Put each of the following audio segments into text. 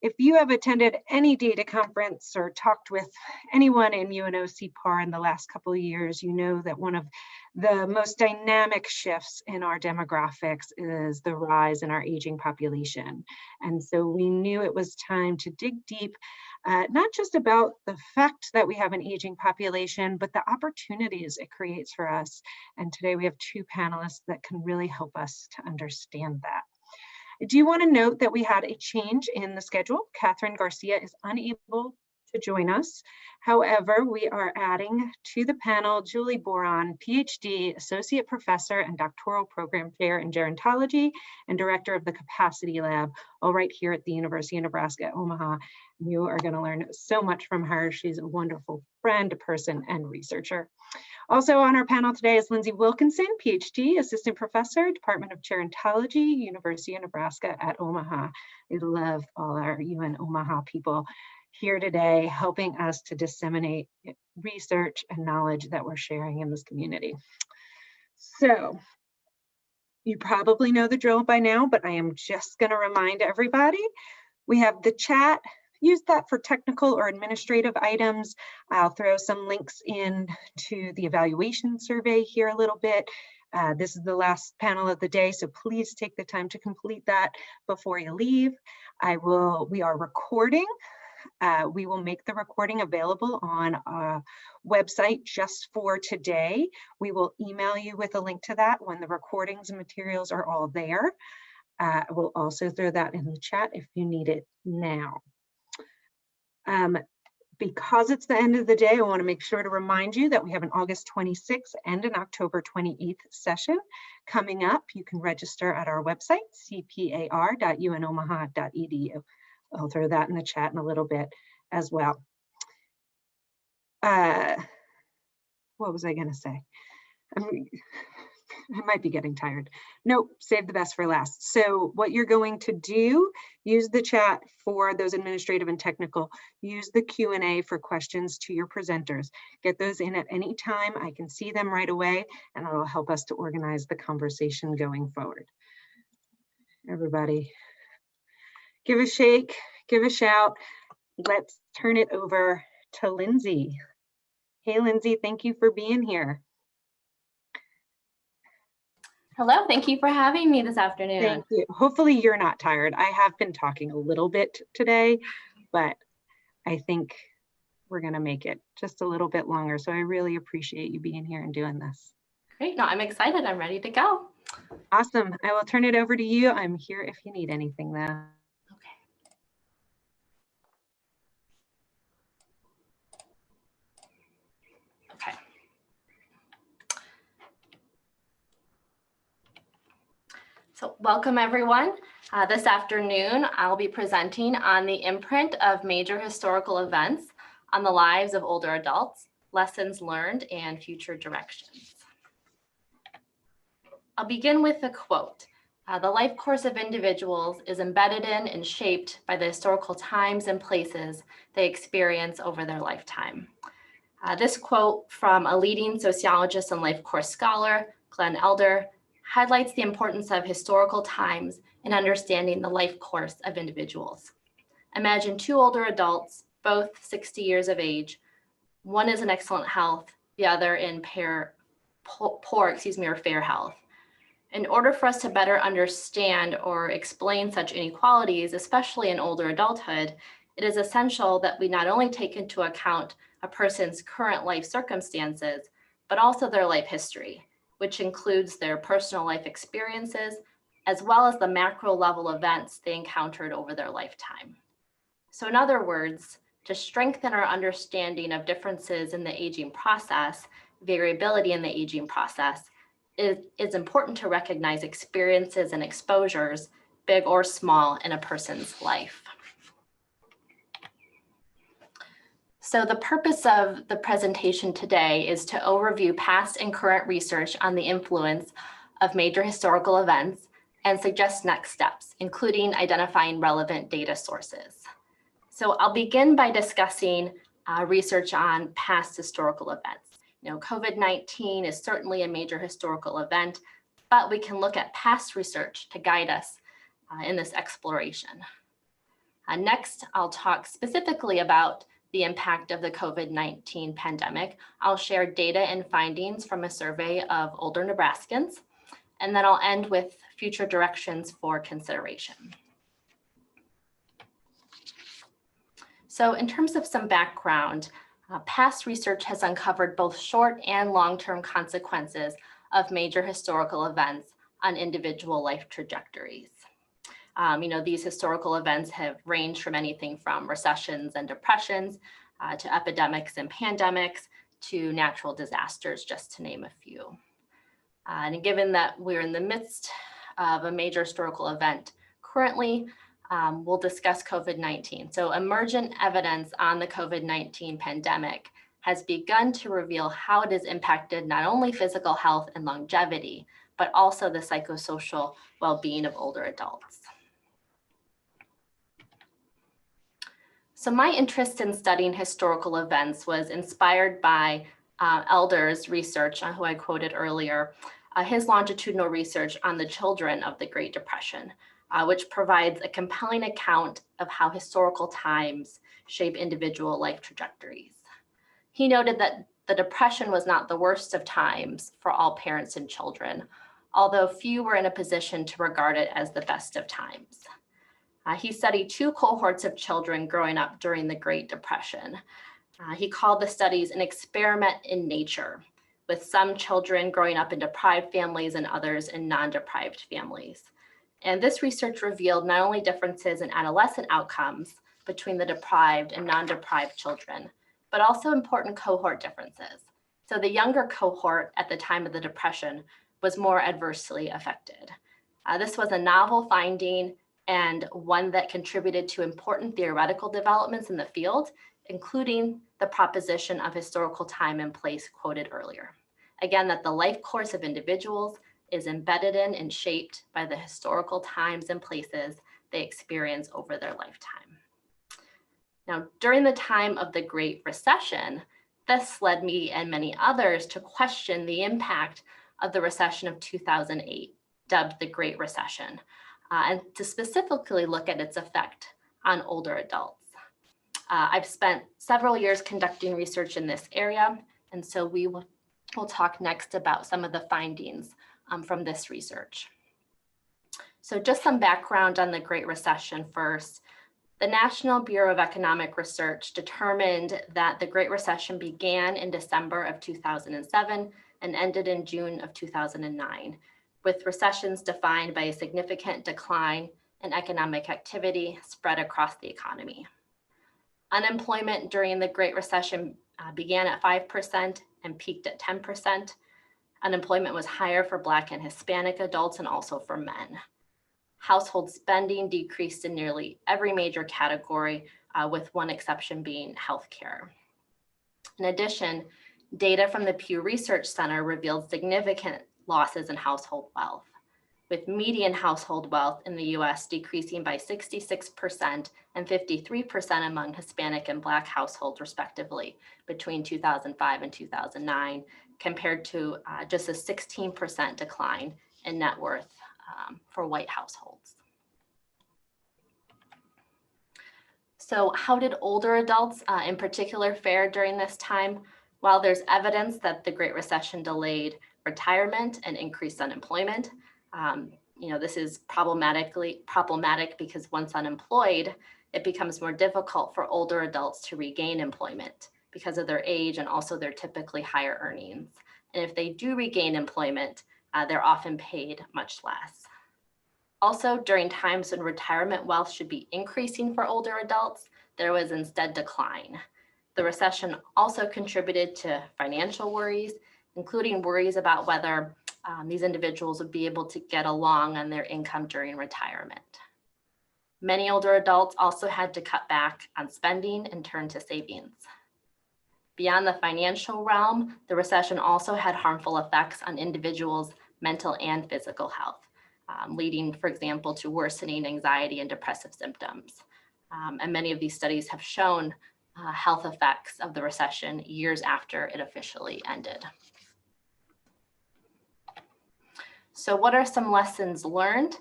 If you have attended any data conference or talked with anyone in UNO-CPAR in the last couple of years, you know that one of the most dynamic shifts in our demographics is the rise in our aging population. And so we knew it was time to dig deep, not just about the fact that we have an aging population, but the opportunities it creates for us. And today we have two panelists that can really help us to understand that. I do want to note that we had a change in the schedule. Catherine Garcia is unable to join us. However, we are adding to the panel Julie Boron, PhD, Associate Professor and Doctoral Program Chair in Gerontology and Director of the Capacity Lab, all right here at the University of Nebraska, Omaha. You are going to learn so much from her. She's a wonderful friend, person, and researcher. Also on our panel today is Lindsay Wilkinson, PhD, Assistant Professor, Department of Gerontology, University of Nebraska at Omaha. We love all our UN Omaha people here today, helping us to disseminate research and knowledge that we're sharing in this community. So you probably know the drill by now, but I am just going to remind everybody, we have the chat. Use that for technical or administrative items. I'll throw some links in to the evaluation survey here a little bit. This is the last panel of the day, so please take the time to complete that before you leave. We are recording. We will make the recording available on our website just for today. We will email you with a link to that when the recordings and materials are all there. We'll also throw that in the chat if you need it now. Because it's the end of the day, I want to make sure to remind you that we have an August 26th and an October 28th session coming up. You can register at our website, cpar.unomaha.edu. I'll throw that in the chat in a little bit as well. What was I going to say? I might be getting tired. Nope, save the best for last. So what you're going to do, use the chat for those administrative and technical, use the Q&A for questions to your presenters. Get those in at any time. I can see them right away, and it'll help us to organize the conversation going forward. Everybody, give a shake, give a shout. Let's turn it over to Lindsay. Hey, Lindsay, thank you for being here. Hello, thank you for having me this afternoon. Thank you. Hopefully you're not tired. I have been talking a little bit today, but I think we're going to make it just a little bit longer. So I really appreciate you being here and doing this. Great. No, I'm excited. I'm ready to go. Awesome. I will turn it over to you. I'm here if you need anything though. Okay. Okay. So welcome everyone. This afternoon, I'll be presenting on the imprint of major historical events on the lives of older adults, lessons learned, and future directions. I'll begin with a quote. The life course of individuals is embedded in and shaped by the historical times and places they experience over their lifetime. This quote from a leading sociologist and life course scholar, Glenn Elder, highlights the importance of historical times in understanding the life course of individuals. Imagine two older adults, both 60 years of age. One is in excellent health, the other in poor or fair health. In order for us to better understand or explain such inequalities, especially in older adulthood, it is essential that we not only take into account a person's current life circumstances, but also their life history, which includes their personal life experiences, as well as the macro level events they encountered over their lifetime. So in other words, to strengthen our understanding of differences in the aging process, variability in the aging process, it is important to recognize experiences and exposures, big or small, in a person's life. So the purpose of the presentation today is to overview past and current research on the influence of major historical events and suggest next steps, including identifying relevant data sources. So I'll begin by discussing research on past historical events. COVID-19 is certainly a major historical event, but we can look at past research to guide us in this exploration. Next, I'll talk specifically about the impact of the COVID-19 pandemic. I'll share data and findings from a survey of older Nebraskans, and then I'll end with future directions for consideration. So in terms of some background, past research has uncovered both short and long-term consequences of major historical events on individual life trajectories. These historical events have ranged from anything from recessions and depressions to epidemics and pandemics to natural disasters, just to name a few. And given that we're in the midst of a major historical event currently, we'll discuss COVID-19. So emergent evidence on the COVID-19 pandemic has begun to reveal how it has impacted not only physical health and longevity, but also the psychosocial well-being of older adults. So my interest in studying historical events was inspired by Elder's research, who I quoted earlier, his longitudinal research on the children of the Great Depression, which provides a compelling account of how historical times shape individual life trajectories. He noted that the Depression was not the worst of times for all parents and children, although few were in a position to regard it as the best of times. He studied two cohorts of children growing up during the Great Depression. He called the studies an experiment in nature, with some children growing up in deprived families and others in non-deprived families. And this research revealed not only differences in adolescent outcomes between the deprived and non-deprived children, but also important cohort differences. So the younger cohort at the time of the Depression was more adversely affected. This was a novel finding and one that contributed to important theoretical developments in the field, including the proposition of historical time and place quoted earlier. Again, that the life course of individuals is embedded in and shaped by the historical times and places they experience over their lifetime. Now, during the time of the Great Recession, this led me and many others to question the impact of the recession of 2008, dubbed the Great Recession, and to specifically look at its effect on older adults. I've spent several years conducting research in this area, and so we'll talk next about some of the findings from this research. So just some background on the Great Recession first. The National Bureau of Economic Research determined that the Great Recession began in December of 2007 and ended in June of 2009, with recessions defined by a significant decline in economic activity spread across the economy. Unemployment during the Great Recession began at 5% and peaked at 10%. Unemployment was higher for Black and Hispanic adults and also for men. Household spending decreased in nearly every major category, with one exception being healthcare. In addition, data from the Pew Research Center revealed significant losses in household wealth, with median household wealth in the US decreasing by 66% and 53% among Hispanic and Black households, respectively, between 2005 and 2009, compared to just a 16% decline in net worth for white households. So how did older adults in particular fare during this time? While there's evidence that the Great Recession delayed retirement and increased unemployment, this is problematic because once unemployed, it becomes more difficult for older adults to regain employment because of their age and also their typically higher earnings. And if they do regain employment, they're often paid much less. Also, during times when retirement wealth should be increasing for older adults, there was instead decline. The recession also contributed to financial worries, including worries about whether these individuals would be able to get along on their income during retirement. Many older adults also had to cut back on spending and turn to savings. Beyond the financial realm, the recession also had harmful effects on individuals' mental and physical health, leading, for example, to worsening anxiety and depressive symptoms. And many of these studies have shown health effects of the recession years after it officially ended. So what are some lessons learned?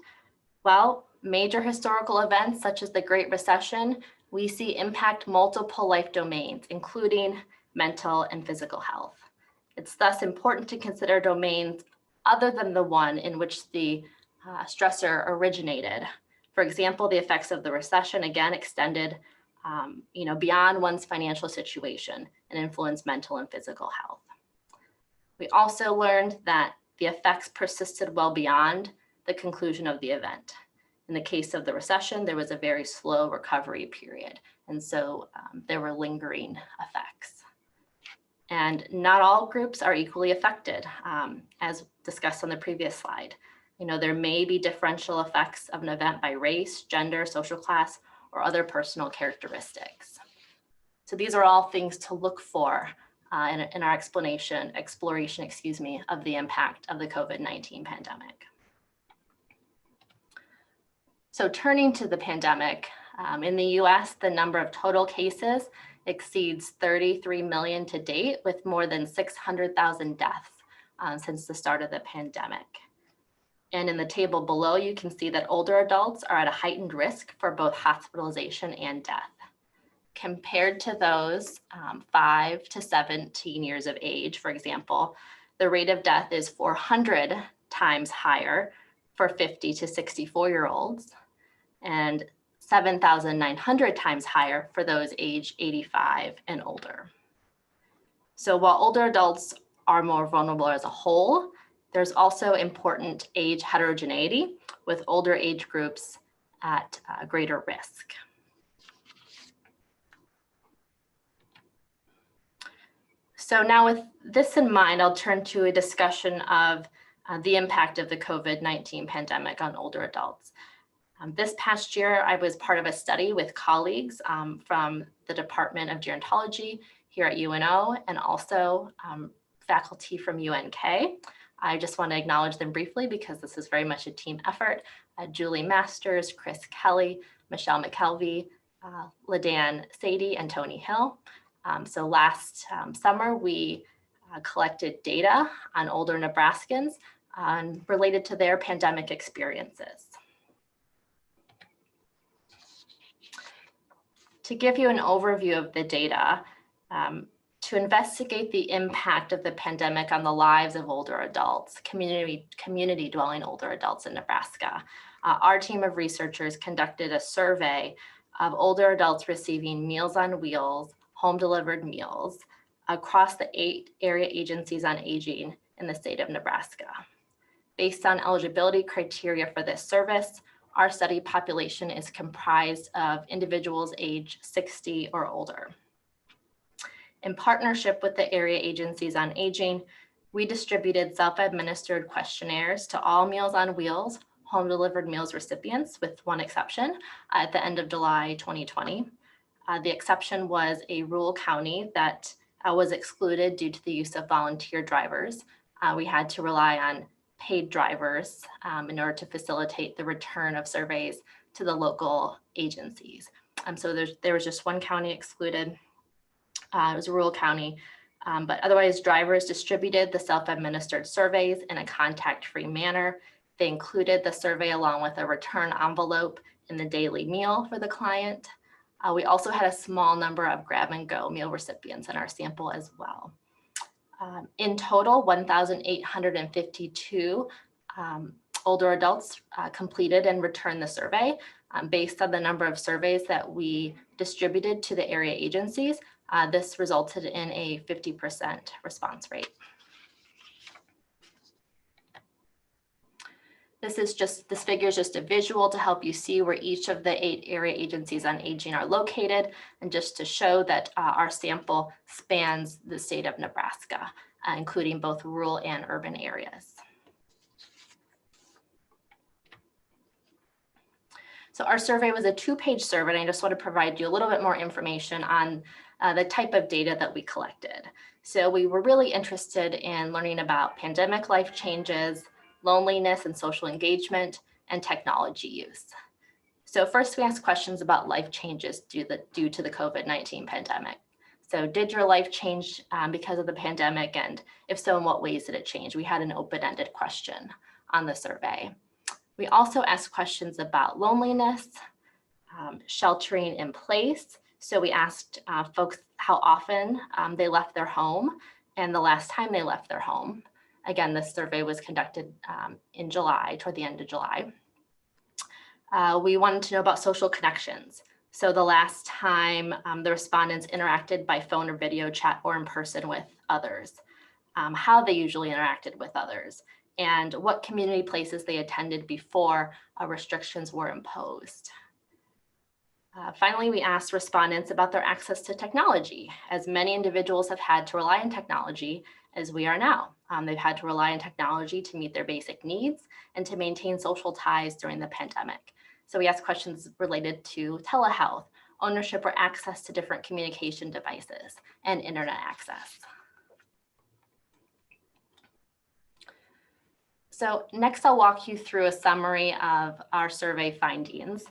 Well, major historical events such as the Great Recession, we see impact multiple life domains, including mental and physical health. It's thus important to consider domains other than the one in which the stressor originated. For example, the effects of the recession again extended beyond one's financial situation and influenced mental and physical health. We also learned that the effects persisted well beyond the conclusion of the event. In the case of the recession, there was a very slow recovery period, and so there were lingering effects. And not all groups are equally affected, as discussed on the previous slide. There may be differential effects of an event by race, gender, social class, or other personal characteristics. So these are all things to look for in our exploration of the impact of the COVID-19 pandemic. So turning to the pandemic, in the US, the number of total cases exceeds 33 million to date, with more than 600,000 deaths since the start of the pandemic. And in the table below, you can see that older adults are at a heightened risk for both hospitalization and death. Compared to those 5 to 17 years of age, for example, the rate of death is 400 times higher for 50 to 64-year-olds and 7,900 times higher for those age 85 and older. So while older adults are more vulnerable as a whole, there's also important age heterogeneity, with older age groups at greater risk. So now with this in mind, I'll turn to a discussion of the impact of the COVID-19 pandemic on older adults. This past year, I was part of a study with colleagues from the Department of Gerontology here at UNO, and also faculty from UNK. I just want to acknowledge them briefly because this is very much a team effort. Julie Masters, Chris Kelly, Michelle McKelvey, LaDan Sadie, and Tony Hill. So last summer, we collected data on older Nebraskans related to their pandemic experiences. To give you an overview of the data, to investigate the impact of the pandemic on the lives of older adults, community dwelling older adults in Nebraska, our team of researchers conducted a survey of older adults receiving Meals on Wheels, home delivered meals across the 8 area agencies on aging in the state of Nebraska. Based on eligibility criteria for this service, our study population is comprised of individuals age 60 or older. In partnership with the area agencies on aging, we distributed self-administered questionnaires to all Meals on Wheels, home delivered meals recipients, with one exception, at the end of July 2020. The exception was a rural county that was excluded due to the use of volunteer drivers. We had to rely on paid drivers in order to facilitate the return of surveys to the local agencies. So there was just one county excluded. It was a rural county, but otherwise drivers distributed the self-administered surveys in a contact-free manner. They included the survey along with a return envelope in the daily meal for the client. We also had a small number of grab-and-go meal recipients in our sample as well. In total, 1,852 older adults completed and returned the survey. Based on the number of surveys that we distributed to the area agencies, this resulted in a 50% response rate. This figure is just a visual to help you see where each of the 8 area agencies on aging are located, and just to show that our sample spans the state of Nebraska, including both rural and urban areas. So our survey was a 2-page survey, and I just want to provide you a little bit more information on the type of data that we collected. So we were really interested in learning about pandemic life changes, loneliness and social engagement, and technology use. So first, we asked questions about life changes due to the COVID-19 pandemic. So did your life change because of the pandemic? And if so, in what ways did it change? We had an open-ended question on the survey. We also asked questions about loneliness, sheltering in place. So we asked folks how often they left their home and the last time they left their home. Again, this survey was conducted in July, toward the end of July. We wanted to know about social connections. So the last time the respondents interacted by phone or video chat or in person with others, how they usually interacted with others, and what community places they attended before restrictions were imposed. Finally, we asked respondents about their access to technology, as many individuals have had to rely on technology as we are now. They've had to rely on technology to meet their basic needs and to maintain social ties during the pandemic. So we asked questions related to telehealth, ownership or access to different communication devices, and internet access. So next I'll walk you through a summary of our survey findings.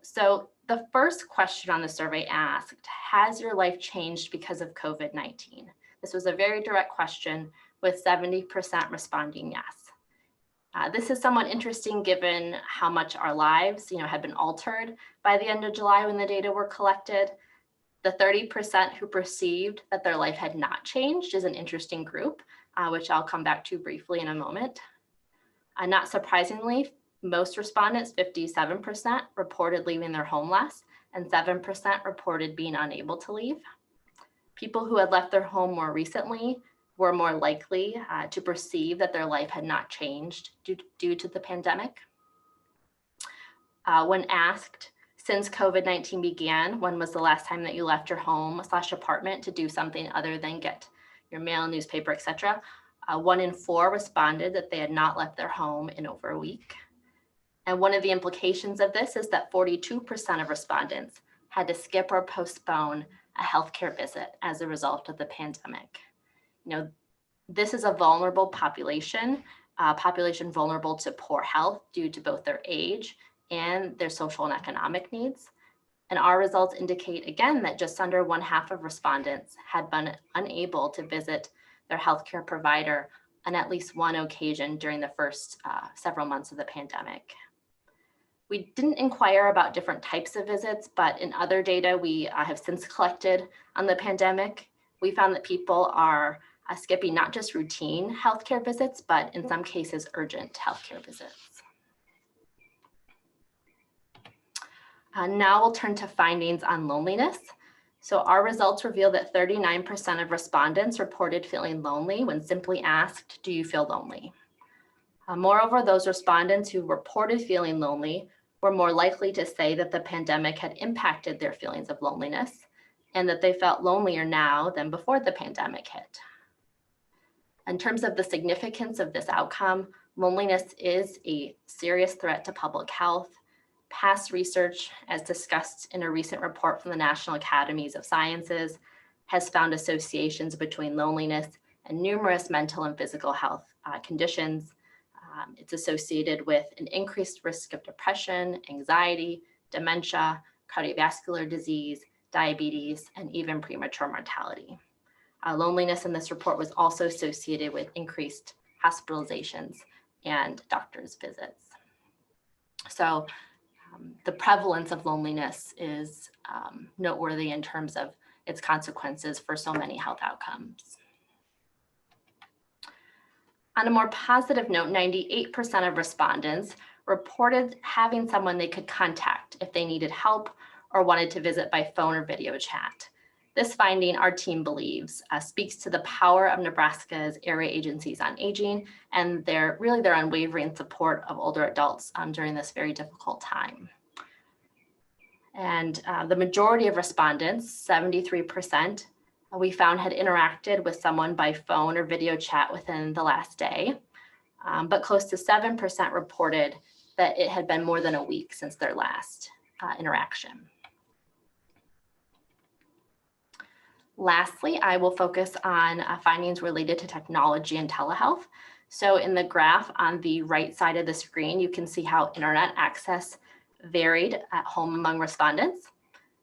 So the first question on the survey asked, has your life changed because of COVID-19? This was a very direct question with 70% responding yes. This is somewhat interesting given how much our lives, had been altered by the end of July when the data were collected. The 30% who perceived that their life had not changed is an interesting group, which I'll come back to briefly in a moment. Not surprisingly, most respondents, 57%, reported leaving their home less, and 7% reported being unable to leave. People who had left their home more recently were more likely to perceive that their life had not changed due to the pandemic. When asked, since COVID-19 began, when was the last time that you left your home/apartment to do something other than get your mail, newspaper, etc.? 1 in 4 responded that they had not left their home in over a week. And one of the implications of this is that 42% of respondents had to skip or postpone a healthcare visit as a result of the pandemic. This is a vulnerable population vulnerable to poor health due to both their age and their social and economic needs. And our results indicate, again, that just under 1/2 of respondents had been unable to visit their healthcare provider on at least one occasion during the first several months of the pandemic. We didn't inquire about different types of visits, but in other data we have since collected on the pandemic, we found that people are skipping not just routine healthcare visits, but in some cases urgent healthcare visits. Now we'll turn to findings on loneliness. So our results reveal that 39% of respondents reported feeling lonely when simply asked, do you feel lonely? Moreover, those respondents who reported feeling lonely were more likely to say that the pandemic had impacted their feelings of loneliness and that they felt lonelier now than before the pandemic hit. In terms of the significance of this outcome, loneliness is a serious threat to public health. Past research, as discussed in a recent report from the National Academies of Sciences, has found associations between loneliness and numerous mental and physical health conditions. It's associated with an increased risk of depression, anxiety, dementia, cardiovascular disease, diabetes, and even premature mortality. Loneliness in this report was also associated with increased hospitalizations and doctor's visits. So the prevalence of loneliness is noteworthy in terms of its consequences for so many health outcomes. On a more positive note, 98% of respondents reported having someone they could contact if they needed help or wanted to visit by phone or video chat. This finding, our team believes, speaks to the power of Nebraska's area agencies on aging and their unwavering support of older adults during this very difficult time. And the majority of respondents, 73%, we found had interacted with someone by phone or video chat within the last day, but close to 7% reported that it had been more than a week since their last interaction. Lastly, I will focus on findings related to technology and telehealth. So in the graph on the right side of the screen, you can see how internet access varied at home among respondents.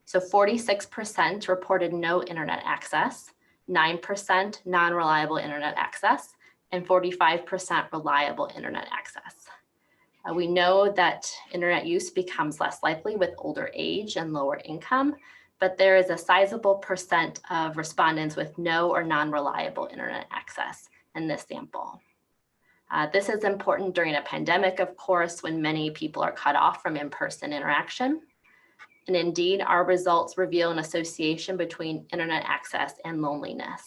So 46% reported no internet access, 9% non-reliable internet access, and 45% reliable internet access. We know that internet use becomes less likely with older age and lower income, but there is a sizable percent of respondents with no or non-reliable internet access in this sample. This is important during a pandemic, of course, when many people are cut off from in-person interaction. And indeed, our results reveal an association between internet access and loneliness.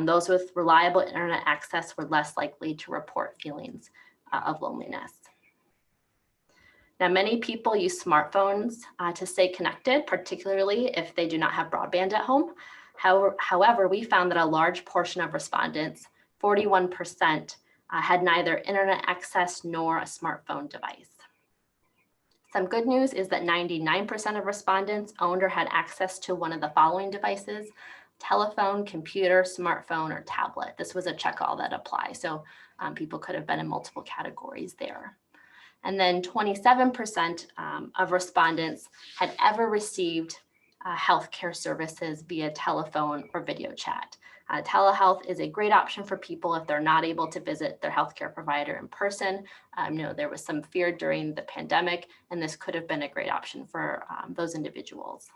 Those with reliable internet access were less likely to report feelings of loneliness. Now, many people use smartphones to stay connected, particularly if they do not have broadband at home. However, we found that a large portion of respondents, 41%, had neither internet access nor a smartphone device. Some good news is that 99% of respondents owned or had access to one of the following devices: telephone, computer, smartphone, or tablet. This was a check-all that applies, so people could have been in multiple categories there. And then 27% of respondents had ever received healthcare services via telephone or video chat. Telehealth is a great option for people if they're not able to visit their healthcare provider in person. There was some fear during the pandemic, and this could have been a great option for those individuals.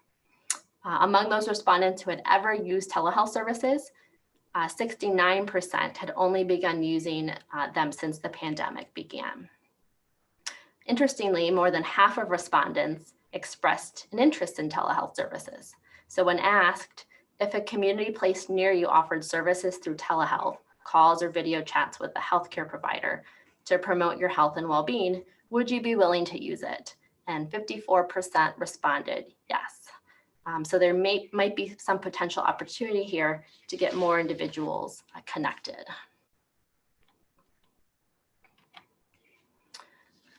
Among those respondents who had ever used telehealth services, 69% had only begun using them since the pandemic began. Interestingly, more than half of respondents expressed an interest in telehealth services. So when asked if a community place near you offered services through telehealth, calls or video chats with a healthcare provider to promote your health and well-being, would you be willing to use it? And 54% responded yes. So there might be some potential opportunity here to get more individuals connected.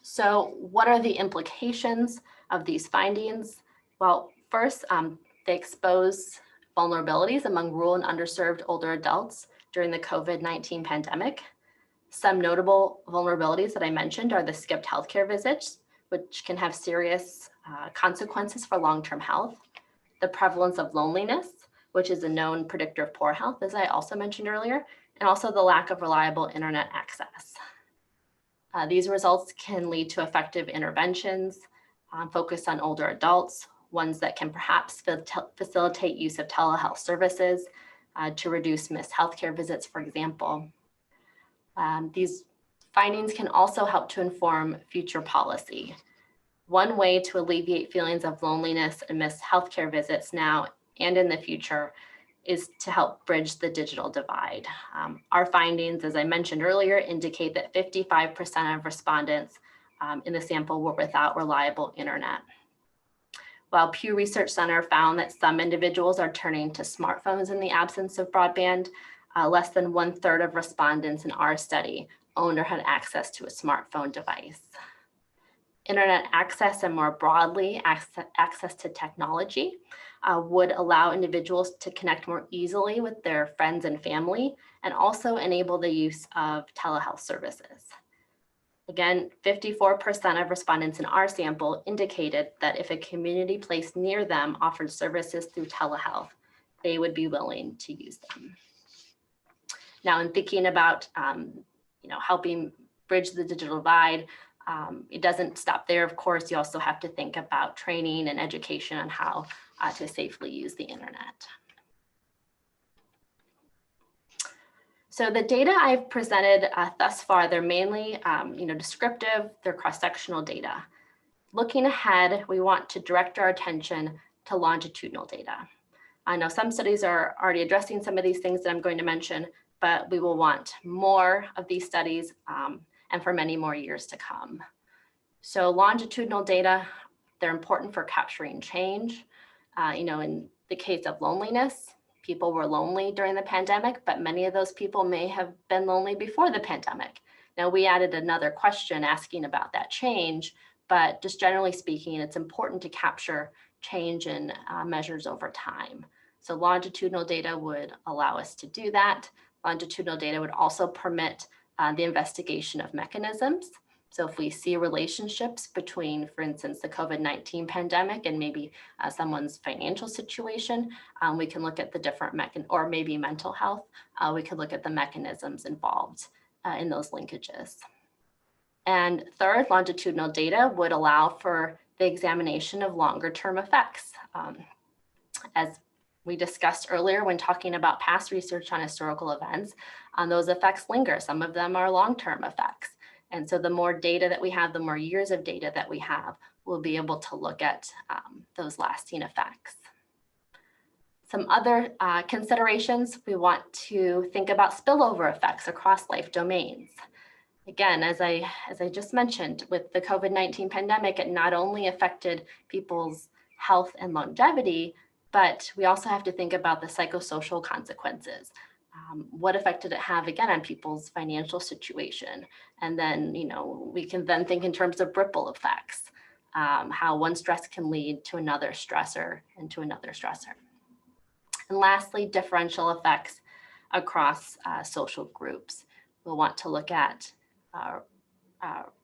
So what are the implications of these findings? Well, first, they expose vulnerabilities among rural and underserved older adults during the COVID-19 pandemic. Some notable vulnerabilities that I mentioned are the skipped healthcare visits, which can have serious consequences for long-term health, the prevalence of loneliness, which is a known predictor of poor health, as I also mentioned earlier, and also the lack of reliable internet access. These results can lead to effective interventions focused on older adults, ones that can perhaps facilitate use of telehealth services to reduce missed healthcare visits, for example. These findings can also help to inform future policy. One way to alleviate feelings of loneliness and missed healthcare visits now and in the future is to help bridge the digital divide. Our findings, as I mentioned earlier, indicate that 55% of respondents in the sample were without reliable internet. While Pew Research Center found that some individuals are turning to smartphones in the absence of broadband, less than 1/3 of respondents in our study owned or had access to a smartphone device. Internet access and more broadly, access to technology would allow individuals to connect more easily with their friends and family, and also enable the use of telehealth services. Again, 54% of respondents in our sample indicated that if a community place near them offered services through telehealth, they would be willing to use them. Now, in thinking about helping bridge the digital divide, it doesn't stop there. Of course, you also have to think about training and education on how to safely use the internet. So the data I've presented thus far, they're mainly descriptive, they're cross-sectional data. Looking ahead, we want to direct our attention to longitudinal data. I know some studies are already addressing some of these things that I'm going to mention, but we will want more of these studies and for many more years to come. So longitudinal data, they're important for capturing change. In the case of loneliness, people were lonely during the pandemic, but many of those people may have been lonely before the pandemic. Now, we added another question asking about that change, but just generally speaking, it's important to capture change in measures over time. So longitudinal data would allow us to do that. Longitudinal data would also permit the investigation of mechanisms. So if we see relationships between, for instance, the COVID-19 pandemic and maybe someone's financial situation, we can look at the different or maybe mental health, we could look at the mechanisms involved in those linkages. And third, longitudinal data would allow for the examination of longer term effects. As we discussed earlier when talking about past research on historical events, those effects linger. Some of them are long-term effects. And so the more data that we have, the more years of data that we have, we'll be able to look at those lasting effects. Some other considerations, we want to think about spillover effects across life domains. Again, as I just mentioned, with the COVID-19 pandemic, it not only affected people's health and longevity, but we also have to think about the psychosocial consequences. What effect did it have, again, on people's financial situation? And then, we can then think in terms of ripple effects, how one stress can lead to another stressor and to another stressor. And lastly, differential effects across social groups. We'll want to look at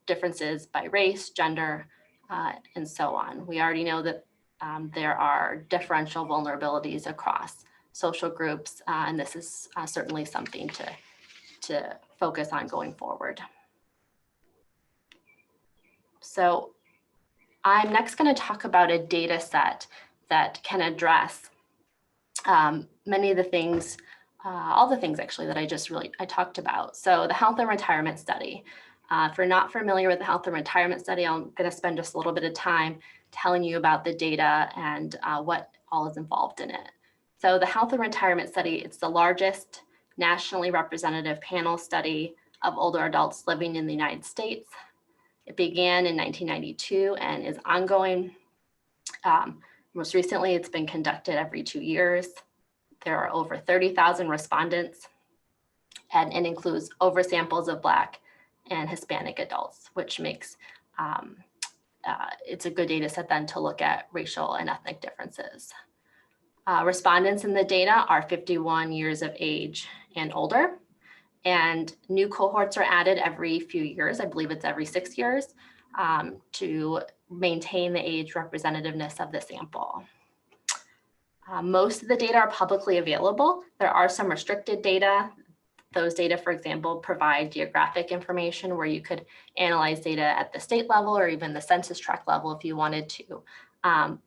differences by race, gender, and so on. We already know that there are differential vulnerabilities across social groups, and this is certainly something to focus on going forward. So I'm next going to talk about a data set that can address many of the things, all the things actually that I talked about. So the health and retirement study. If you're not familiar with the health and retirement study, I'm going to spend just a little bit of time telling you about the data and what all is involved in it. So the health and retirement study, it's the largest nationally representative panel study of older adults living in the United States. It began in 1992 and is ongoing. Most recently, it's been conducted every 2 years. There are over 30,000 respondents, and it includes oversamples of Black and Hispanic adults, which makes it's a good data set then to look at racial and ethnic differences. Respondents in the data are 51 years of age and older, and new cohorts are added every few years. I believe it's every 6 years to maintain the age representativeness of the sample. Most of the data are publicly available. There are some restricted data. Those data, for example, provide geographic information where you could analyze data at the state level or even the census tract level if you wanted to.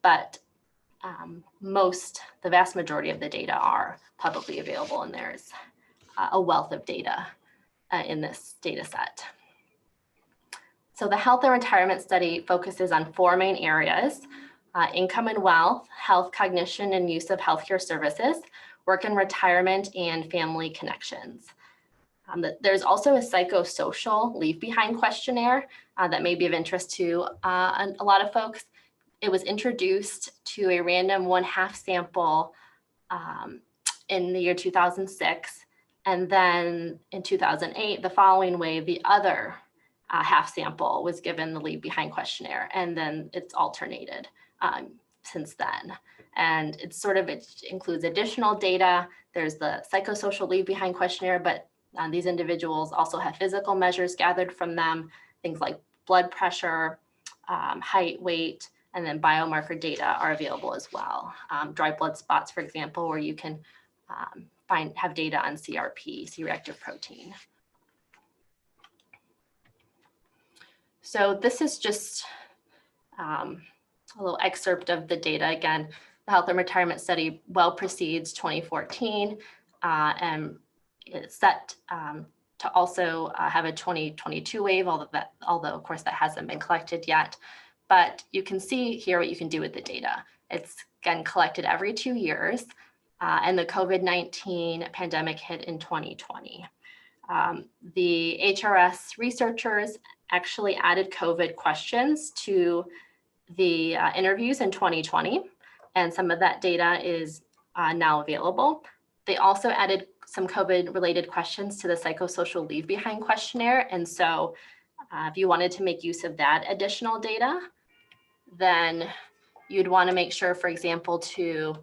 But the vast majority of the data are publicly available, and there's a wealth of data in this data set. So the health and retirement study focuses on 4 main areas: income and wealth, health, cognition, and use of healthcare services, work and retirement, and family connections. There's also a psychosocial leave behind questionnaire that may be of interest to a lot of folks. It was introduced to a random 1/2 sample in the year 2006. And then in 2008, the following wave, the other half sample was given the leave behind questionnaire, and then it's alternated since then. And it includes additional data. There's the psychosocial leave behind questionnaire, but these individuals also have physical measures gathered from them, things like blood pressure, height, weight, and then biomarker data are available as well. Dry blood spots, for example, where you can have data on CRP, C-reactive protein. So this is just a little excerpt of the data. Again, the health and retirement study well precedes 2014, and it's set to also have a 2022 wave, although of course that hasn't been collected yet. But you can see here what you can do with the data. It's again collected every 2 years, and the COVID-19 pandemic hit in 2020. The HRS researchers actually added COVID questions to the interviews in 2020, and some of that data is now available. They also added some COVID-related questions to the psychosocial leave behind questionnaire, and so if you wanted to make use of that additional data, then you'd want to make sure, for example, to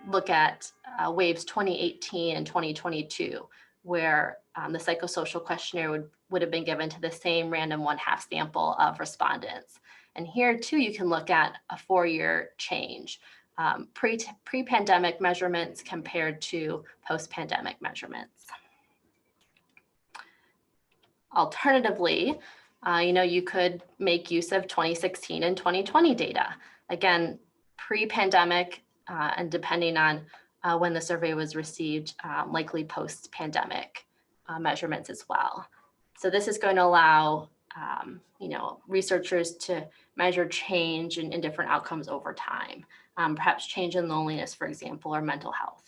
look at waves 2018 and 2022, where the psychosocial questionnaire would have been given to the same random 1/2 sample of respondents. And here too, you can look at a 4-year change, pre-pandemic measurements compared to post-pandemic measurements. Alternatively, you could make use of 2016 and 2020 data. Again, pre-pandemic and depending on when the survey was received, likely post-pandemic measurements as well. So this is going to allow researchers to measure change in different outcomes over time, perhaps change in loneliness, for example, or mental health.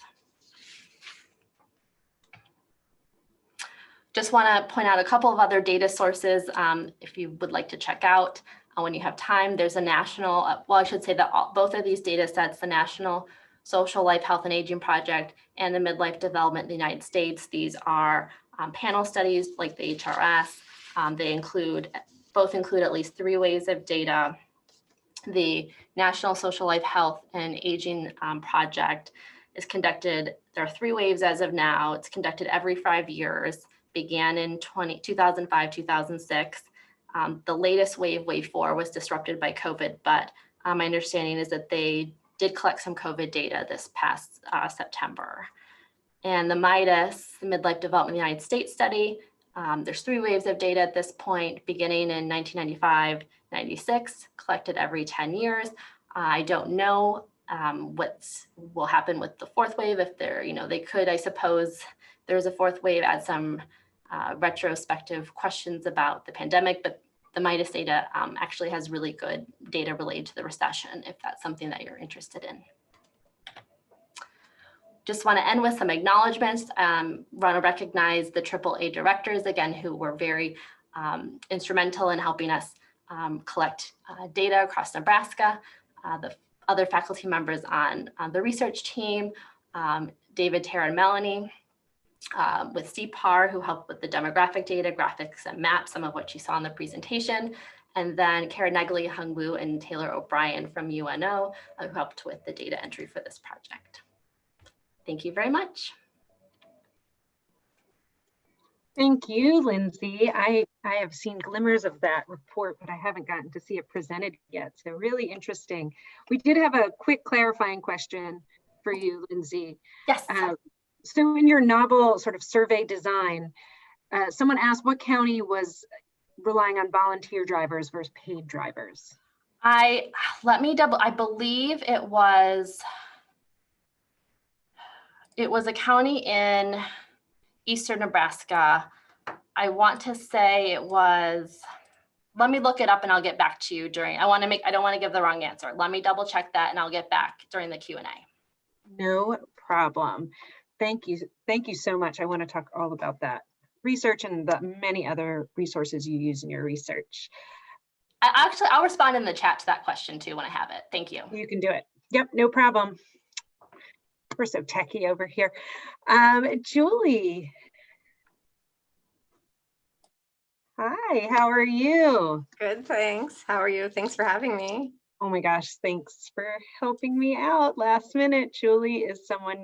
Just want to point out a couple of other data sources if you would like to check out when you have time. There's a national, well, I should say that both of these data sets, the National Social Life, Health, and Aging Project and the Midlife Development in the United States, these are panel studies like the HRS. They both include at least 3 waves of data. The National Social Life, Health, and Aging Project is conducted, there are 3 waves as of now. It's conducted every 5 years, began in 2005, 2006. The latest wave, wave 4, was disrupted by COVID, but my understanding is that they did collect some COVID data this past September. And the MIDAS, the Midlife Development in the United States study, there's 3 waves of data at this point, beginning in 1995, 96, collected every 10 years. I don't know what will happen with the 4th wave. If they could, I suppose, there's a 4th wave, add some retrospective questions about the pandemic, but the MIDAS data actually has really good data related to the recession, if that's something that you're interested in. Just want to end with some acknowledgements. Want to recognize the AAA directors, again, who were very instrumental in helping us collect data across Nebraska. The other faculty members on the research team, David, Tara, and Melanie, with CPAR, who helped with the demographic data, graphics, and maps, some of what you saw in the presentation. And then Kara Negley, Hung Wu, and Taylor O'Brien from UNO, who helped with the data entry for this project. Thank you very much. Thank you, Lindsay. I have seen glimmers of that report, but I haven't gotten to see it presented yet. So really interesting. We did have a quick clarifying question for you, Lindsay. Yes. So in your novel sort of survey design, someone asked what county was relying on volunteer drivers versus paid drivers? I believe it was a county in eastern Nebraska. I want to say it was, let me look it up and I'll get back to you I don't want to give the wrong answer. Let me double check that and I'll get back during the Q&A. No problem. Thank you. Thank you so much. I want to talk all about that research and the many other resources you use in your research. I'll respond in the chat to that question too when I have it. Thank you. You can do it. Yep, no problem. We're so techie over here. Julie. Hi, how are you? Good, thanks. How are you? Thanks for having me. Oh my gosh, thanks for helping me out last minute. Julie is someone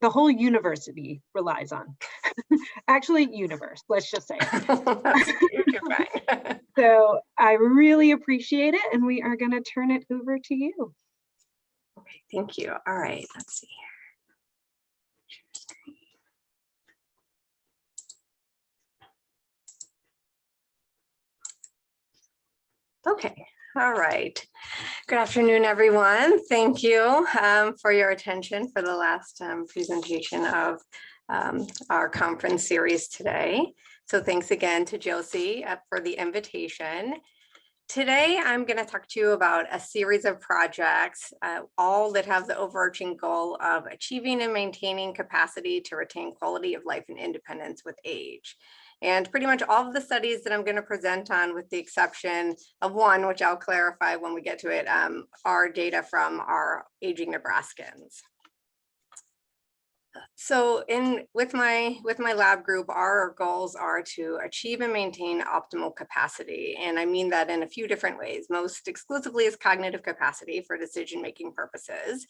the whole university relies on. Actually, universe, let's just say it. You're fine. So I really appreciate it, and we are going to turn it over to you. Okay, thank you. All right, let's see here. Okay, all right. Good afternoon, everyone. Thank you for your attention for the last presentation of our conference series today. So thanks again to Josie for the invitation. Today, I'm going to talk to you about a series of projects, all that have the overarching goal of achieving and maintaining capacity to retain quality of life and independence with age. And pretty much all of the studies that I'm going to present on, with the exception of one, which I'll clarify when we get to it, are data from our Aging Nebraskans. So with my lab group, our goals are to achieve and maintain optimal capacity. And I mean that in a few different ways. Most exclusively is cognitive capacity for decision-making purposes,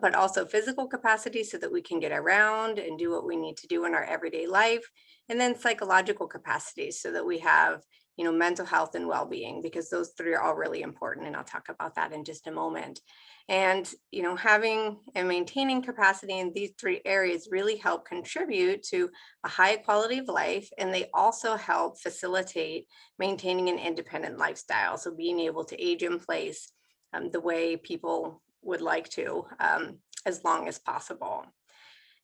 but also physical capacity so that we can get around and do what we need to do in our everyday life. And then psychological capacity so that we have, mental health and well-being, because those three are all really important. And I'll talk about that in just a moment. And, having and maintaining capacity in these three areas really help contribute to a high quality of life. And they also help facilitate maintaining an independent lifestyle. So being able to age in place the way people would like to, as long as possible.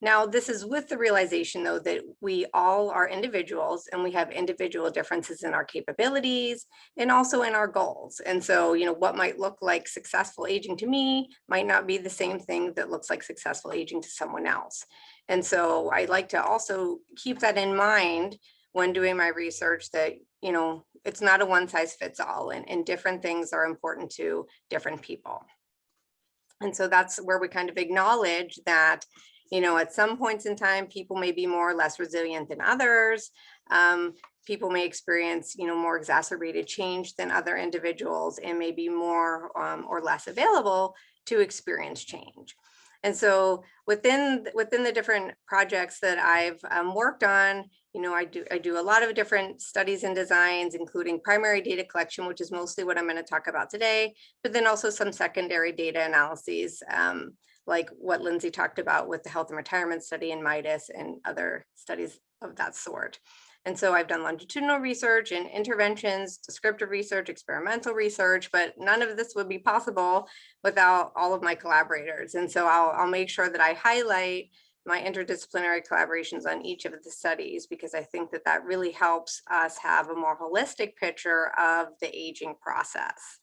Now, this is with the realization, though, that we all are individuals and we have individual differences in our capabilities and also in our goals. And so, what might look like successful aging to me might not be the same thing that looks like successful aging to someone else. And so I like to also keep that in mind when doing my research, that, it's not a one size fits all, and different things are important to different people. And so that's where we kind of acknowledge that at some points in time, people may be more or less resilient than others. People may experience, more exacerbated change than other individuals, and may be more or less available to experience change. And so within the different projects that I've worked on, I do a lot of different studies and designs, including primary data collection, which is mostly what I'm going to talk about today, but then also some secondary data analyses, like what Lindsay talked about with the health and retirement study in MIDAS and other studies of that sort. And so I've done longitudinal research and interventions, descriptive research, experimental research, but none of this would be possible without all of my collaborators. And so I'll make sure that I highlight my interdisciplinary collaborations on each of the studies, because I think that really helps us have a more holistic picture of the aging process.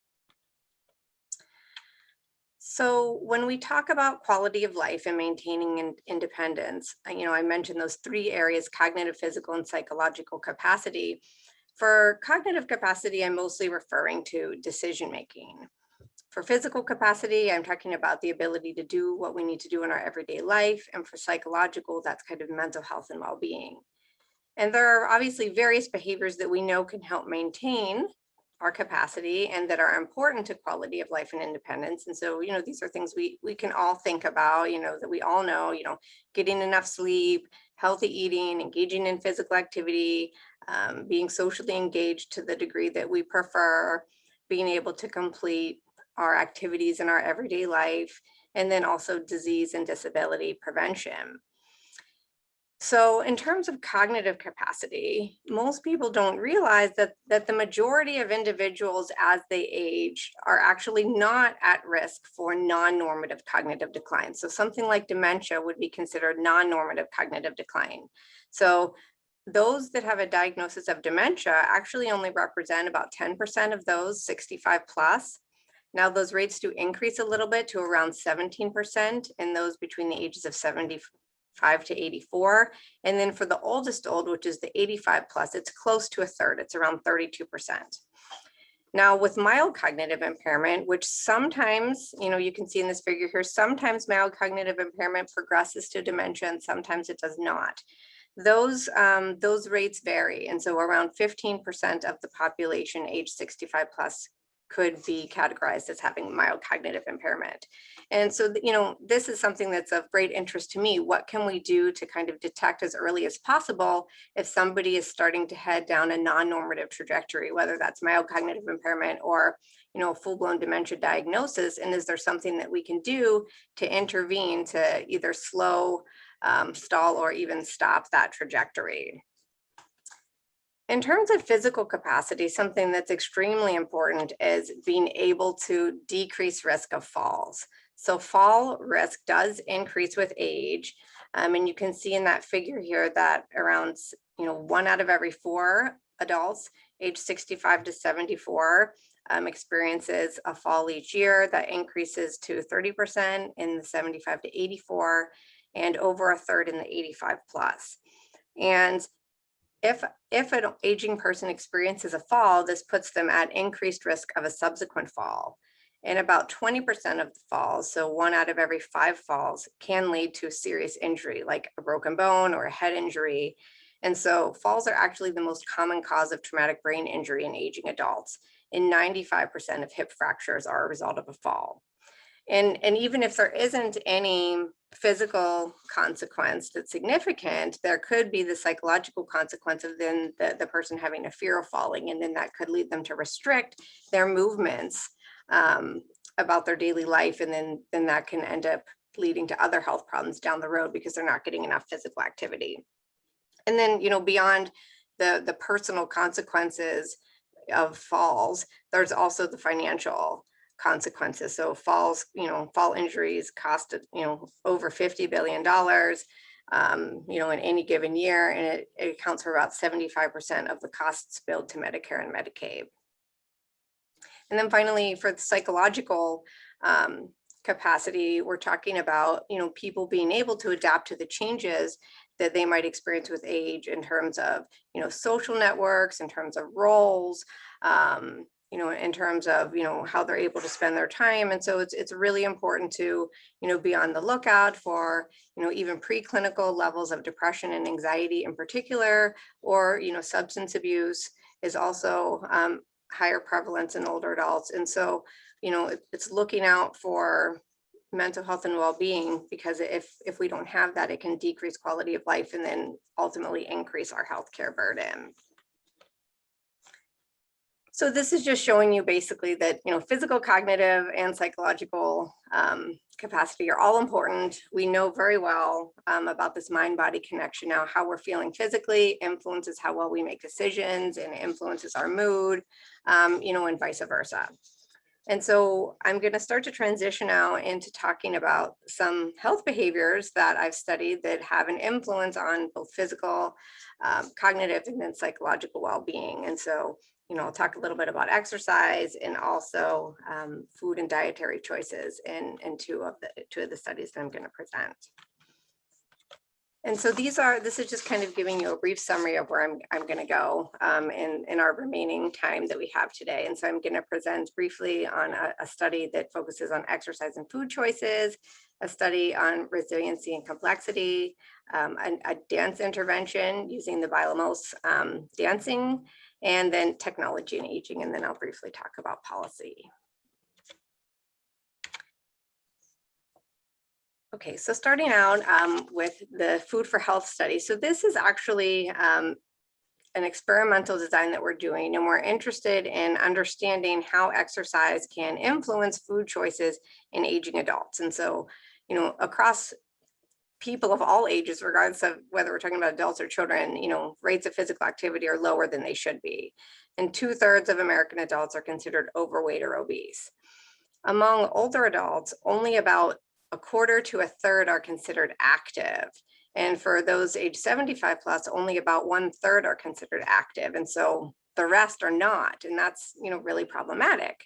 So when we talk about quality of life and maintaining independence, I mentioned those three areas: cognitive, physical, and psychological capacity. For cognitive capacity, I'm mostly referring to decision-making. For physical capacity, I'm talking about the ability to do what we need to do in our everyday life. And for psychological, that's kind of mental health and well-being. And there are obviously various behaviors that we know can help maintain our capacity and that are important to quality of life and independence. And so, these are things we can all think about, that we all know, getting enough sleep, healthy eating, engaging in physical activity, being socially engaged to the degree that we prefer, being able to complete our activities in our everyday life, and then also disease and disability prevention. So in terms of cognitive capacity, most people don't realize that the majority of individuals as they age are actually not at risk for non-normative cognitive decline. So something like dementia would be considered non-normative cognitive decline. So those that have a diagnosis of dementia actually only represent about 10% of those 65 plus. Now those rates do increase a little bit to around 17% in those between the ages of 75 to 84. And then for the oldest old, which is the 85 plus, it's close to a third, it's around 32%. Now with mild cognitive impairment, which sometimes, you can see in this figure here, sometimes mild cognitive impairment progresses to dementia and sometimes it does not. Those rates vary. And so around 15% of the population age 65 plus could be categorized as having mild cognitive impairment. And so, this is something that's of great interest to me. What can we do to kind of detect as early as possible if somebody is starting to head down a non-normative trajectory, whether that's mild cognitive impairment or, a full-blown dementia diagnosis? And is there something that we can do to intervene to either slow, stall, or even stop that trajectory? In terms of physical capacity, something that's extremely important is being able to decrease risk of falls. So fall risk does increase with age. And you can see in that figure here that around 1 out of every 4 adults age 65 to 74 experiences a fall each year. That increases to 30% in the 75 to 84 and over a third in the 85 plus. And if an aging person experiences a fall, this puts them at increased risk of a subsequent fall. And about 20% of the falls, so 1 out of every 5 falls, can lead to serious injury, like a broken bone or a head injury. And so falls are actually the most common cause of traumatic brain injury in aging adults. And 95% of hip fractures are a result of a fall. And even if there isn't any physical consequence that's significant, there could be the psychological consequence of then the person having a fear of falling, and then that could lead them to restrict their movements about their daily life, and then that can end up leading to other health problems down the road because they're not getting enough physical activity. And then, beyond the personal consequences of falls, there's also the financial consequences. So falls, fall injuries cost, over $50 billion, in any given year, and it accounts for about 75% of the costs billed to Medicare and Medicaid. And then finally, for the psychological capacity, we're talking about, people being able to adapt to the changes that they might experience with age in terms of, social networks, in terms of roles, in terms of, how they're able to spend their time. And so it's really important to, be on the lookout for, even preclinical levels of depression and anxiety in particular, or, substance abuse is also higher prevalence in older adults. And so, it's looking out for mental health and well-being, because if we don't have that, it can decrease quality of life and then ultimately increase our healthcare burden. So this is just showing you basically that, physical, cognitive, and psychological capacity are all important. We know very well about this mind-body connection now. How we're feeling physically influences how well we make decisions, and influences our mood, and vice versa. And so I'm going to start to transition now into talking about some health behaviors that I've studied that have an influence on both physical, cognitive, and then psychological well-being. And so, I'll talk a little bit about exercise, and also food and dietary choices in two of the studies that I'm going to present. And so this is just kind of giving you a brief summary of where I'm going to go in our remaining time that we have today. And so I'm going to present briefly on a study that focuses on exercise and food choices, a study on resiliency and complexity, a dance intervention using the Biolamos dancing, and then technology and aging. And then I'll briefly talk about policy. Okay, so starting out with the Food for Health study. So this is actually an experimental design that we're doing, and we're interested in understanding how exercise can influence food choices in aging adults. And so, across people of all ages, regardless of whether we're talking about adults or children, rates of physical activity are lower than they should be. And 2/3 of American adults are considered overweight or obese. Among older adults, only about 1/4 to 1/3 are considered active. And for those age 75 plus, only about 1/3 are considered active. And so the rest are not, and that's, really problematic.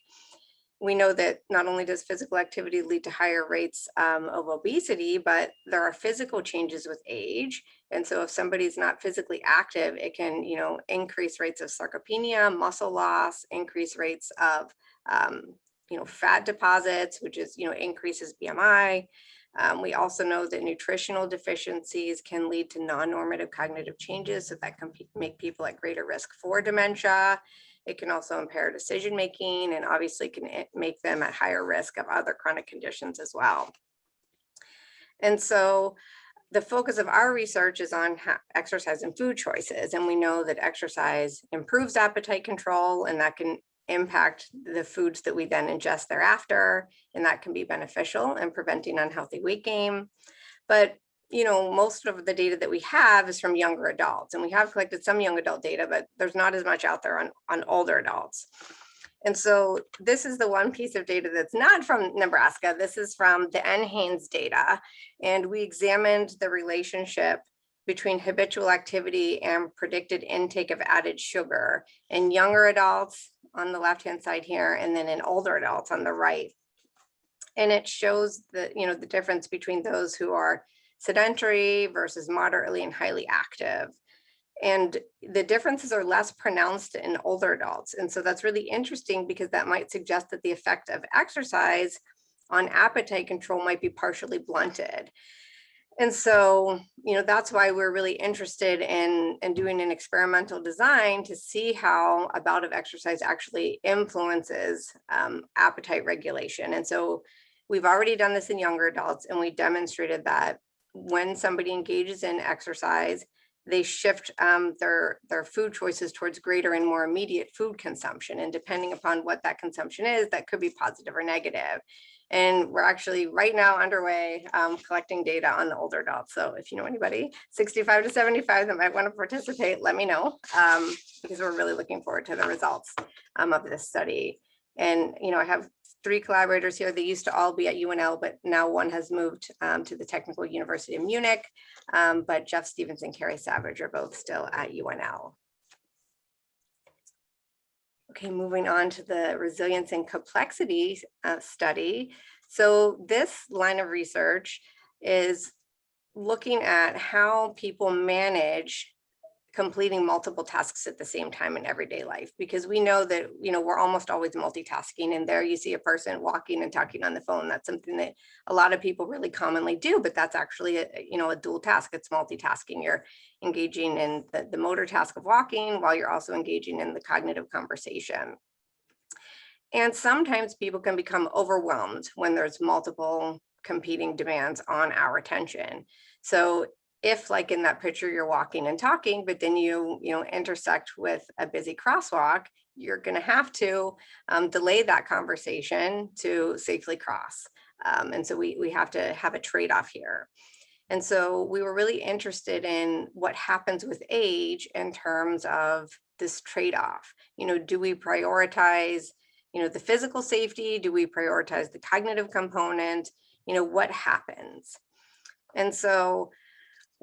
We know that not only does physical activity lead to higher rates of obesity, but there are physical changes with age. And so if somebody's not physically active, it can, increase rates of sarcopenia, muscle loss, increase rates of, fat deposits, which is, increases BMI. We also know that nutritional deficiencies can lead to non-normative cognitive changes, so that can make people at greater risk for dementia. It can also impair decision-making, and obviously can make them at higher risk of other chronic conditions as well. And so the focus of our research is on exercise and food choices. And we know that exercise improves appetite control, and that can impact the foods that we then ingest thereafter, and that can be beneficial in preventing unhealthy weight gain. But most of the data that we have is from younger adults, and we have collected some young adult data, but there's not as much out there on older adults. And so this is the one piece of data that's not from Nebraska. This is from the NHANES data, and we examined the relationship between habitual activity and predicted intake of added sugar in younger adults on the left-hand side here, and then in older adults on the right. And it shows the, the difference between those who are sedentary versus moderately and highly active. And the differences are less pronounced in older adults. And so that's really interesting, because that might suggest that the effect of exercise on appetite control might be partially blunted. And so, that's why we're really interested in doing an experimental design to see how a bout of exercise actually influences appetite regulation. And so we've already done this in younger adults, and we demonstrated that when somebody engages in exercise, they shift their food choices towards greater and more immediate food consumption. And depending upon what that consumption is, that could be positive or negative. And we're actually right now underway collecting data on the older adults. So if you know anybody 65 to 75 that might want to participate, let me know, because we're really looking forward to the results of this study. And, you know, I have 3 collaborators here. They used to all be at UNL, but now one has moved to the Technical University of Munich. But Jeff Stevens and Carrie Savage are both still at UNL. Okay, moving on to the resilience and complexity study. So this line of research is looking at how people manage completing multiple tasks at the same time in everyday life, because we know that, you know, we're almost always multitasking, and there you see a person walking and talking on the phone. That's something that a lot of people really commonly do, but that's actually a dual task. It's multitasking. You're engaging in the motor task of walking while you're also engaging in the cognitive conversation. And sometimes people can become overwhelmed when there's multiple competing demands on our attention. So if, like in that picture, you're walking and talking, but then you intersect with a busy crosswalk, you're going to have to delay that conversation to safely cross. And so we have to have a trade-off here. And so we were really interested in what happens with age in terms of this trade-off. You know, do we prioritize, you know, the physical safety? Do we prioritize the cognitive component? You know, what happens? And so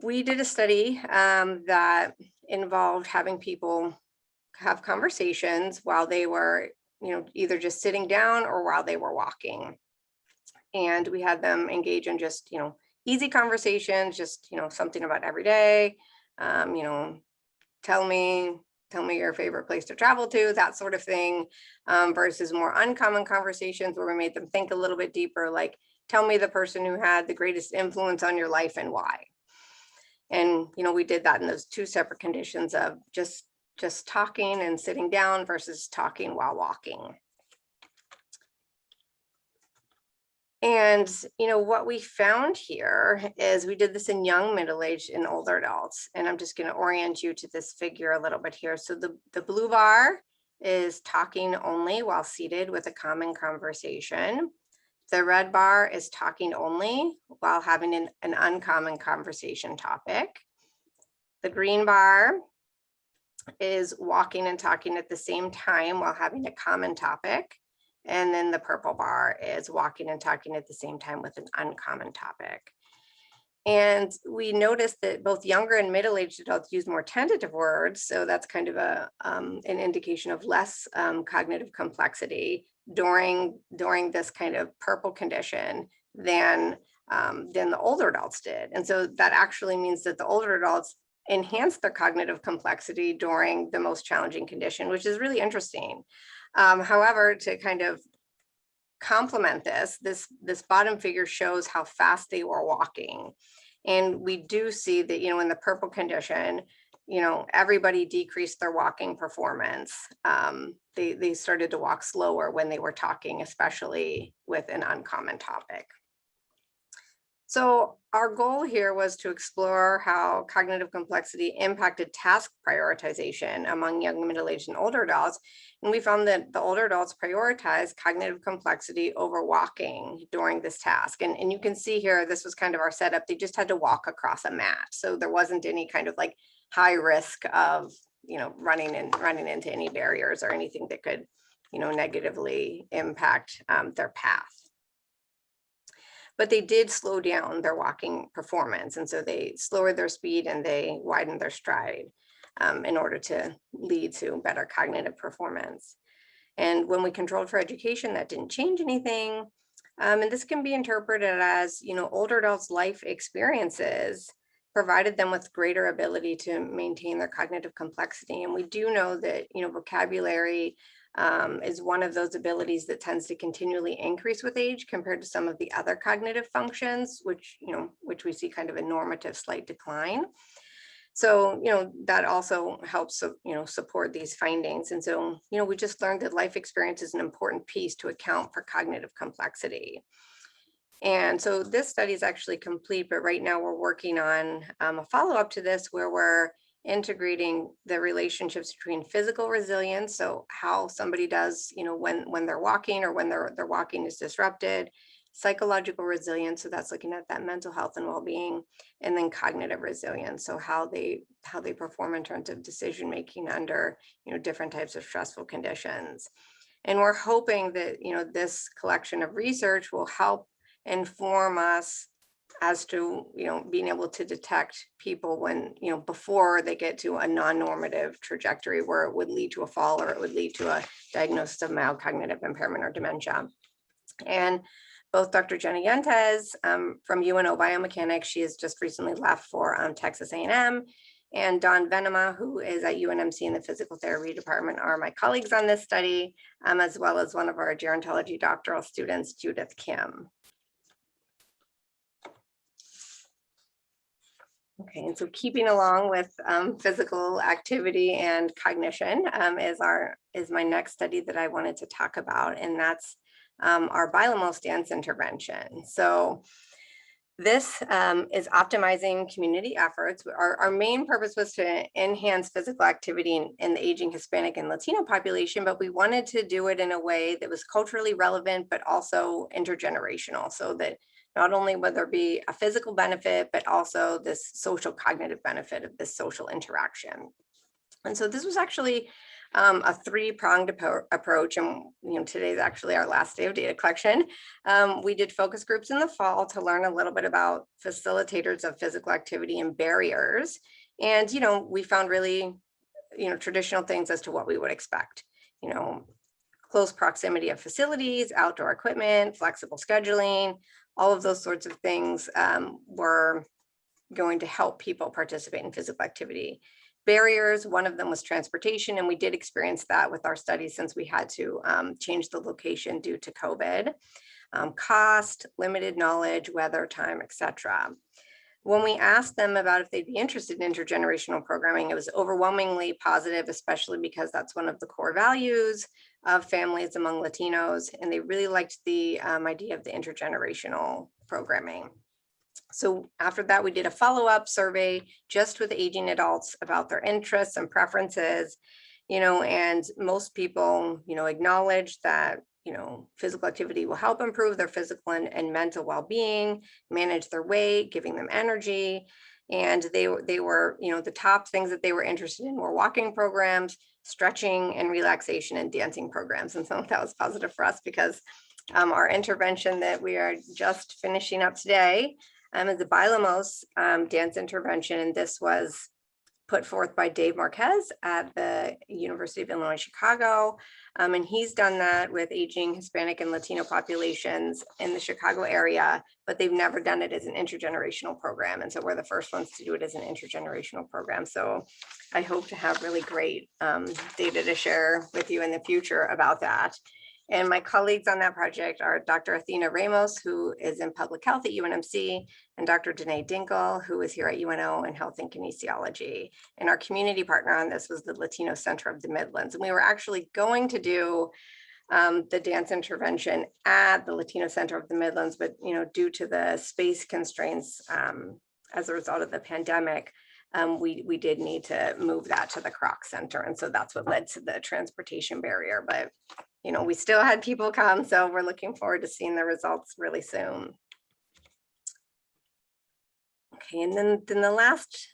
we did a study that involved having people have conversations while they were, you know, either just sitting down or while they were walking. And we had them engage in just, you know, easy conversations, just, you know, something about every day, you know, tell me your favorite place to travel to, that sort of thing, versus more uncommon conversations where we made them think a little bit deeper, like, tell me the person who had the greatest influence on your life and why. And, you know, we did that in those 2 separate conditions of just talking and sitting down versus talking while walking. And, you know, what we found here is we did this in young, middle-aged, and older adults. And I'm just going to orient you to this figure a little bit here. So the blue bar is talking only while seated with a common conversation. The red bar is talking only while having an uncommon conversation topic. The green bar is walking and talking at the same time while having a common topic. And then the purple bar is walking and talking at the same time with an uncommon topic. And we noticed that both younger and middle-aged adults use more tentative words. So that's kind of an indication of less cognitive complexity during this kind of purple condition than the older adults did. And so that actually means that the older adults enhance their cognitive complexity during the most challenging condition, which is really interesting. However, to kind of complement this bottom figure shows how fast they were walking. And we do see that, you know, in the purple condition, you know, everybody decreased their walking performance. They started to walk slower when they were talking, especially with an uncommon topic. So our goal here was to explore how cognitive complexity impacted task prioritization among young, middle-aged, and older adults. And we found that the older adults prioritized cognitive complexity over walking during this task. And you can see here, this was kind of our setup. They just had to walk across a mat. So there wasn't any kind of like high risk of, you know, running into any barriers or anything that could, you know, negatively impact their path. But they did slow down their walking performance. And so they lowered their speed and they widened their stride in order to lead to better cognitive performance. And when we controlled for education, that didn't change anything. And this can be interpreted as, you know, older adults' life experiences provided them with greater ability to maintain their cognitive complexity. And we do know that, you know, vocabulary is one of those abilities that tends to continually increase with age compared to some of the other cognitive functions, which we see kind of a normative slight decline. So, you know, that also helps, you know, support these findings. And so, you know, we just learned that life experience is an important piece to account for cognitive complexity. And so this study is actually complete, but right now we're working on a follow-up to this where we're integrating the relationships between physical resilience, so how somebody does, when they're walking or when their walking is disrupted, psychological resilience, so that's looking at that mental health and well-being, and then cognitive resilience, so how they perform in terms of decision making under different types of stressful conditions. And we're hoping that this collection of research will help inform us as to being able to detect people when before they get to a non-normative trajectory where it would lead to a fall or it would lead to a diagnosis of mild cognitive impairment or dementia. And both Dr. Jenny Yentes from UNO Biomechanics, she has just recently left for Texas A&M, and Dawn Venema, who is at UNMC in the physical therapy department, are my colleagues on this study, as well as one of our gerontology doctoral students, Judith Kim. Okay, and so keeping along with physical activity and cognition is my next study that I wanted to talk about, and that's our Bilamos dance intervention. So this is optimizing community efforts. Our main purpose was to enhance physical activity in the aging Hispanic and Latino population, but we wanted to do it in a way that was culturally relevant, but also intergenerational, so that not only would there be a physical benefit, but also this social cognitive benefit of this social interaction. And so this was actually a three-pronged approach, and today's actually our last day of data collection. We did focus groups in the fall to learn a little bit about facilitators of physical activity and barriers. And we found really traditional things as to what we would expect. Close proximity of facilities, outdoor equipment, flexible scheduling, all of those sorts of things were going to help people participate in physical activity. Barriers, one of them was transportation, and we did experience that with our studies since we had to change the location due to COVID. Cost, limited knowledge, weather, time, etc. When we asked them about if they'd be interested in intergenerational programming, it was overwhelmingly positive, especially because that's one of the core values of families among Latinos, and they really liked the idea of the intergenerational programming. So after that, we did a follow-up survey just with aging adults about their interests and preferences, and most people, acknowledged that, physical activity will help improve their physical and mental well-being, manage their weight, giving them energy. And they were, the top things that they were interested in were walking programs, stretching and relaxation, and dancing programs. And so that was positive for us because our intervention that we are just finishing up today is the Bilamos dance intervention, and this was put forth by Dave Marquez at the University of Illinois, Chicago. And he's done that with aging Hispanic and Latino populations in the Chicago area, but they've never done it as an intergenerational program. And so we're the first ones to do it as an intergenerational program. So I hope to have really great data to share with you in the future about that. And my colleagues on that project are Dr. Athena Ramos, who is in public health at UNMC, and Dr. Danae Dinkle, who is here at UNO in health and kinesiology. And our community partner on this was the Latino Center of the Midlands. And we were actually going to do the dance intervention at the Latino Center of the Midlands, but due to the space constraints as a result of the pandemic, we did need to move that to the Kroc Center. And so that's what led to the transportation barrier. But we still had people come, so we're looking forward to seeing the results really soon. Okay, and then the last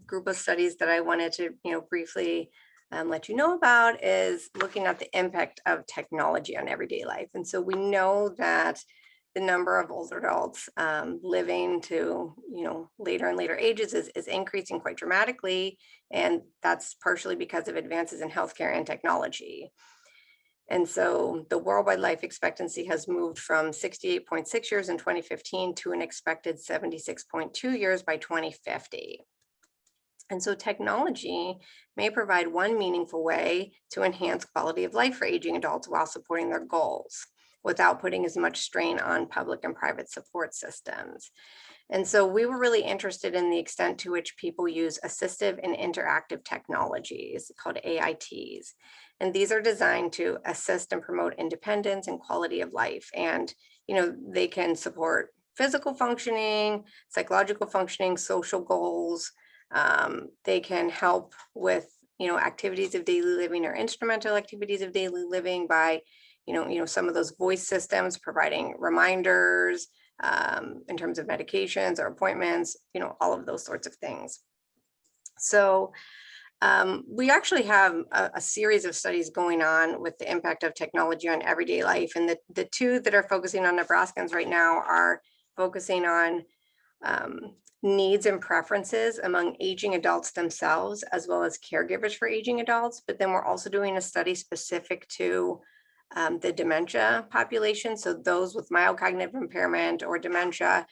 group of studies that I wanted to briefly let you know about is looking at the impact of technology on everyday life. And so we know that the number of older adults living to later and later ages is increasing quite dramatically, and that's partially because of advances in healthcare and technology. And so the worldwide life expectancy has moved from 68.6 years in 2015 to an expected 76.2 years by 2050. And so technology may provide one meaningful way to enhance quality of life for aging adults while supporting their goals. without putting as much strain on public and private support systems. And so we were really interested in the extent to which people use assistive and interactive technologies called AITs. And these are designed to assist and promote independence and quality of life. And, they can support physical functioning, psychological functioning, social goals. They can help with, activities of daily living or instrumental activities of daily living by, some of those voice systems providing reminders, in terms of medications or appointments, all of those sorts of things. So we actually have a series of studies going on with the impact of technology on everyday life. And the two that are focusing on Nebraskans right now are focusing on needs and preferences among aging adults themselves, as well as caregivers for aging adults. But then we're also doing a study specific to the dementia population. So those with mild cognitive impairment or dementia,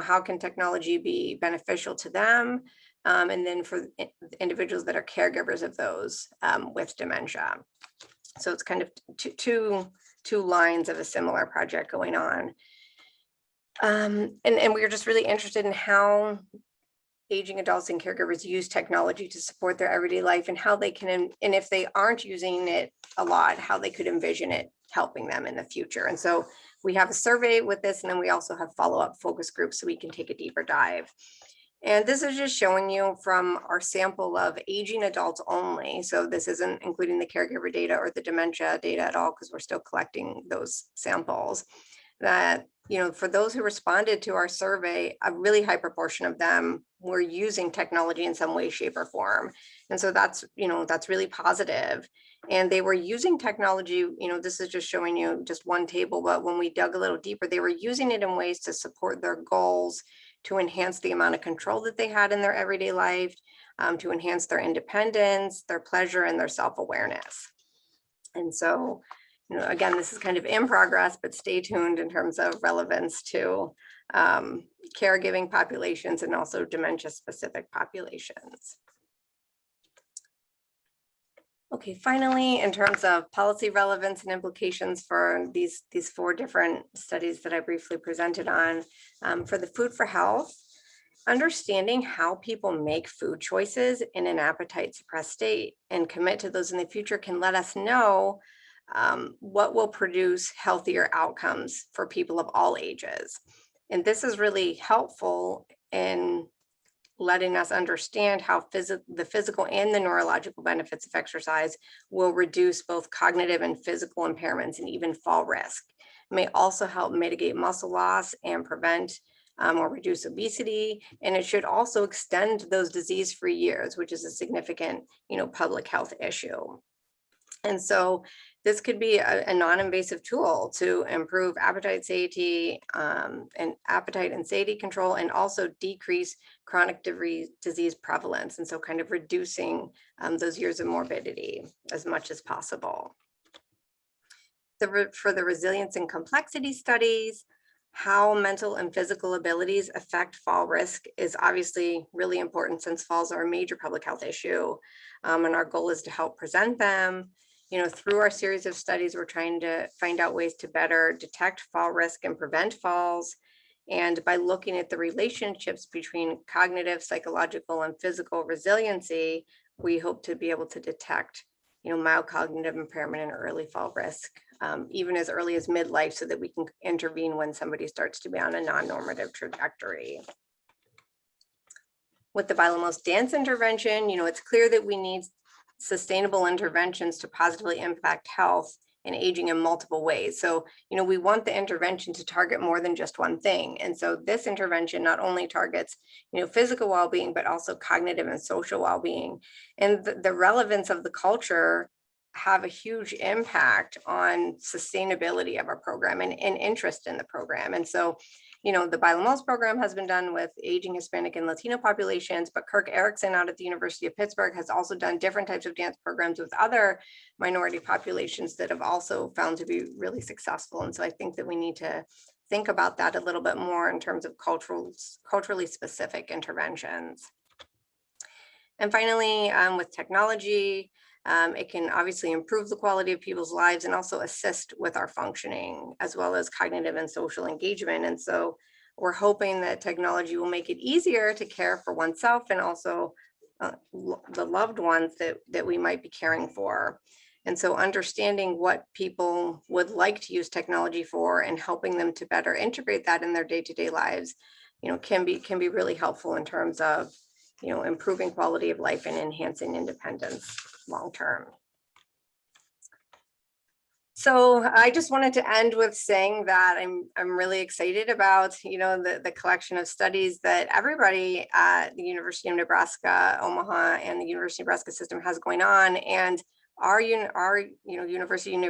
how can technology be beneficial to them? And then for individuals that are caregivers of those with dementia. So it's kind of two lines of a similar project going on. And we were just really interested in how aging adults and caregivers use technology to support their everyday life, and how they can, and if they aren't using it a lot, how they could envision it helping them in the future. And so we have a survey with this, and then we also have follow-up focus groups so we can take a deeper dive. And this is just showing you from our sample of aging adults only. So this isn't including the caregiver data or the dementia data at all, because we're still collecting those samples. That, for those who responded to our survey, a really high proportion of them were using technology in some way, shape, or form. And so that's really positive. And they were using technology, this is just showing you just one table, but when we dug a little deeper, they were using it in ways to support their goals, to enhance the amount of control that they had in their everyday life, to enhance their independence, their pleasure, and their self-awareness. And so, again, this is kind of in progress, but stay tuned in terms of relevance to caregiving populations and also dementia-specific populations. Okay, finally, in terms of policy relevance and implications for these four different studies that I briefly presented on, for the food for health, understanding how people make food choices in an appetite suppressed state and commit to those in the future can let us know what will produce healthier outcomes for people of all ages. And this is really helpful in letting us understand how the physical and the neurological benefits of exercise will reduce both cognitive and physical impairments and even fall risk. It may also help mitigate muscle loss and prevent or reduce obesity. And it should also extend those disease-free years, which is a significant, public health issue. And so this could be a non-invasive tool to improve appetite satiety and appetite and satiety control, and also decrease chronic disease prevalence. And so kind of reducing those years of morbidity as much as possible. For the resilience and complexity studies, how mental and physical abilities affect fall risk is obviously really important, since falls are a major public health issue. And our goal is to help prevent them. Through our series of studies, we're trying to find out ways to better detect fall risk and prevent falls. And by looking at the relationships between cognitive, psychological, and physical resiliency, we hope to be able to detect, mild cognitive impairment and early fall risk, even as early as midlife, so that we can intervene when somebody starts to be on a non-normative trajectory. With the Bailamos dance intervention, it's clear that we need sustainable interventions to positively impact health and aging in multiple ways. So, we want the intervention to target more than just one thing. And so this intervention not only targets, physical well-being, but also cognitive and social well-being. And the relevance of the culture have a huge impact on sustainability of our program and interest in the program. And so, the Bailamos program has been done with aging Hispanic and Latino populations, but Kirk Erickson out at the University of Pittsburgh has also done different types of dance programs with other minority populations that have also found to be really successful. And so I think that we need to think about that a little bit more in terms of culturally specific interventions. And finally, with technology, It can obviously improve the quality of people's lives and also assist with our functioning as well as cognitive and social engagement. And so we're hoping that technology will make it easier to care for oneself and also the loved ones that we might be caring for. And so understanding what people would like to use technology for and helping them to better integrate that in their day-to-day lives, can be really helpful in terms of, improving quality of life and enhancing independence long-term. So I just wanted to end with saying that I'm really excited about, the collection of studies that everybody at the University of Nebraska, Omaha, and the University of Nebraska system has going on. And our University of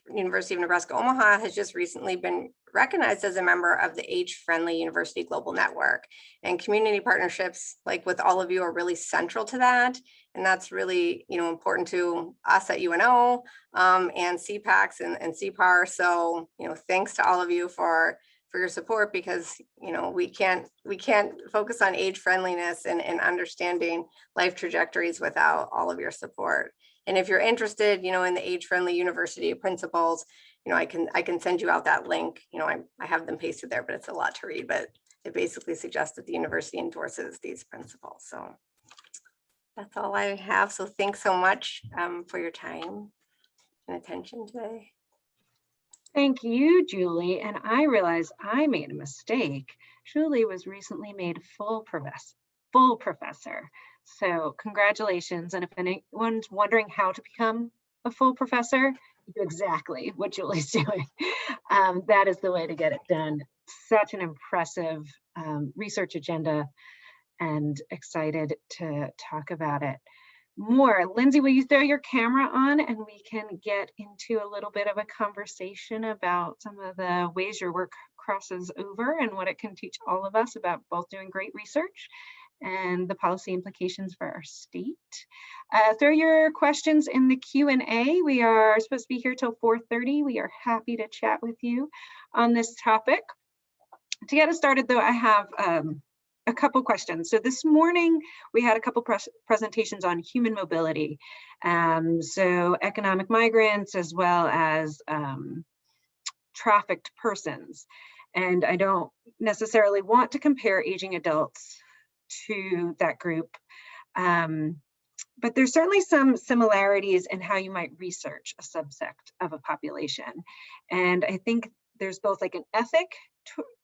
Nebraska Omaha has just recently been recognized as a member of the Age-Friendly University Global Network. And community partnerships, like with all of you, are really central to that. And that's really, important to us at UNO and CPACs and CPAR. So, thanks to all of you for your support, because, we can't focus on age friendliness and understanding life trajectories without all of your support. And if you're interested, in the age-friendly university principles, I can send you out that link. I have them pasted there, but it's a lot to read, but it basically suggests that the university endorses these principles. So that's all I have. So thanks so much for your time and attention today. Thank you, Julie. And I realized I made a mistake. Julie was recently made full professor. So congratulations. And if anyone's wondering how to become a full professor, do exactly what Julie's doing. That is the way to get it done. Such an impressive research agenda, and excited to talk about it more. Lindsay, will you throw your camera on and we can get into a little bit of a conversation about some of the ways your work crosses over and what it can teach all of us about both doing great research and the policy implications for our state. Throw your questions in the Q&A. We are supposed to be here till 4:30. We are happy to chat with you on this topic. To get us started though, I have a couple questions. So this morning we had a couple presentations on human mobility. So economic migrants as well as trafficked persons. And I don't necessarily want to compare aging adults to that group. But there's certainly some similarities in how you might research a subsect of a population. And I think there's both like an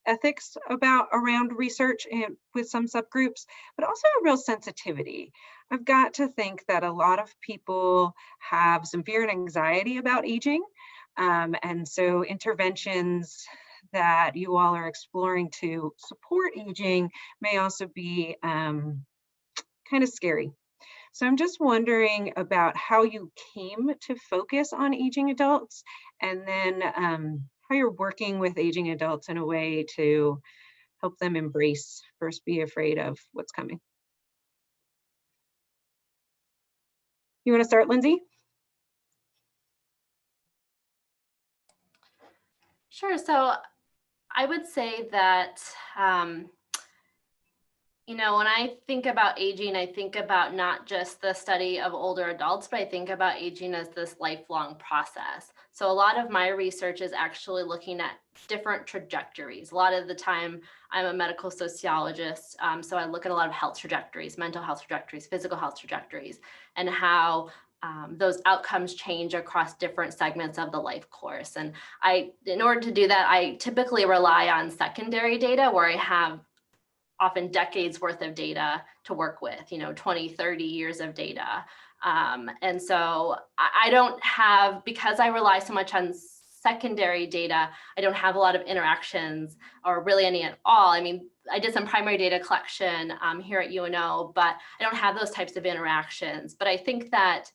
ethics around research and with some subgroups, but also a real sensitivity. I've got to think that a lot of people have some fear and anxiety about aging. And so interventions that you all are exploring to support aging may also be kind of scary. So I'm just wondering about how you came to focus on aging adults, and then how you're working with aging adults in a way to help them embrace versus be afraid of what's coming. You want to start, Lindsay? Sure. So I would say that, when I think about aging, I think about not just the study of older adults, but I think about aging as this lifelong process. So a lot of my research is actually looking at different trajectories. A lot of the time, I'm a medical sociologist, so I look at a lot of health trajectories, mental health trajectories, physical health trajectories, and how those outcomes change across different segments of the life course. And in order to do that, I typically rely on secondary data where I have often decades worth of data to work with, 20, 30 years of data. And so I don't have, because I rely so much on secondary data, I don't have a lot of interactions or really any at all. I mean, I did some primary data collection here at UNO, but I don't have those types of interactions. But I think that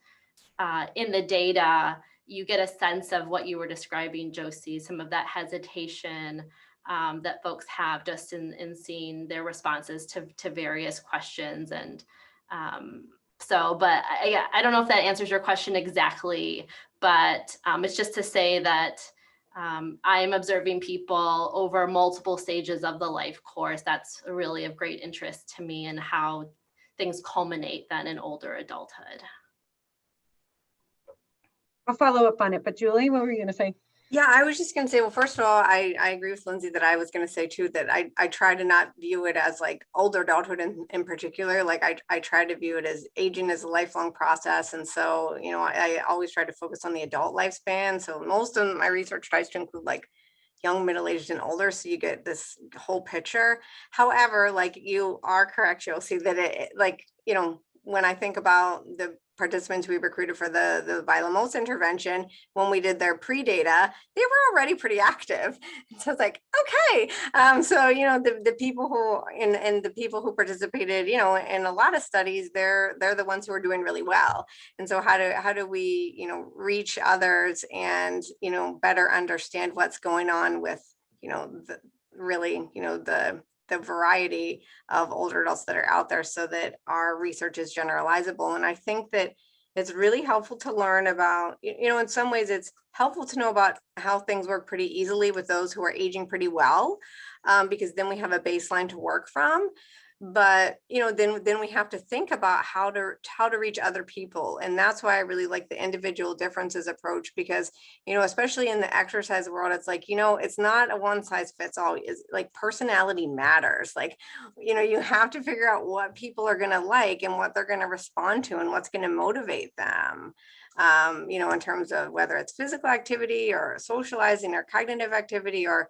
in the data, you get a sense of what you were describing, Josie, some of that hesitation that folks have just in seeing their responses to various questions. And but I don't know if that answers your question exactly, but it's just to say that I am observing people over multiple stages of the life course. That's really of great interest to me, and how things culminate then in older adulthood. I'll follow up on it, but Julie, what were you gonna say? Yeah, I was just gonna say, well, first of all, I agree with Lindsay that I was gonna say too, that I try to not view it as like older adulthood in particular. Like I try to view it as aging as a lifelong process. And so, I always try to focus on the adult lifespan. So most of my research tries to include like young, middle-aged, and older, so you get this whole picture. However, like you are correct, Josie, that when I think about the participants we recruited for the Vilamosa intervention, when we did their pre-data, they were already pretty active. And so it's like, okay. So, the people who, and the people who participated, in a lot of studies, they're the ones who are doing really well. And so how do we, reach others and, better understand what's going on with, the variety of older adults that are out there, so that our research is generalizable. And I think that it's really helpful to learn about, in some ways it's helpful to know about how things work pretty easily with those who are aging pretty well, because then we have a baseline to work from. But then we have to think about how to reach other people. And that's why I really like the individual differences approach, because especially in the exercise world, it's like, it's not a one size fits all. It's like personality matters. Like, you have to figure out what people are going to like and what they're going to respond to and what's going to motivate them. In terms of whether it's physical activity or socializing or cognitive activity, or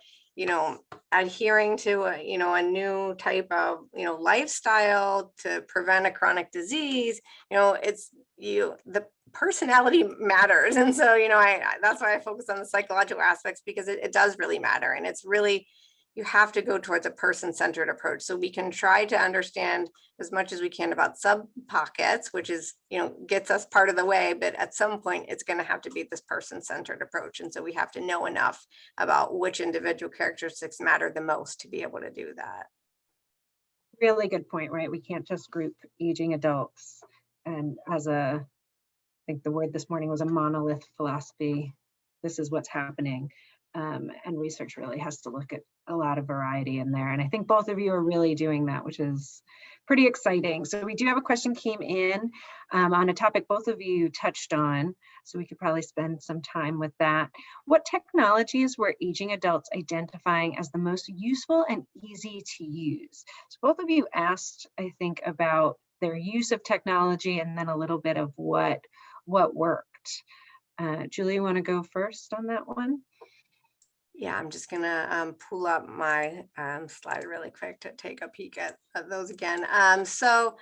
adhering to a new type of lifestyle to prevent a chronic disease. The personality matters. And so that's why I focus on the psychological aspects, because it does really matter. And it's really, you have to go towards a person-centered approach, so we can try to understand as much as we can about sub pockets, which is gets us part of the way, but at some point it's going to have to be this person-centered approach. And so we have to know enough about which individual characteristics matter the most to be able to do that. Really good point, right? We can't just group aging adults and I think the word this morning was a monolith philosophy. This is what's happening. And research really has to look at a lot of variety in there. And I think both of you are really doing that, which is pretty exciting. So we do have a question came in on a topic both of you touched on, so we could probably spend some time with that. What technologies were aging adults identifying as the most useful and easy to use? So both of you asked, I think, about their use of technology and then a little bit of what worked. Julie, you want to go first on that one? Yeah, I'm just gonna pull up my slide really quick to take a peek at those again. So,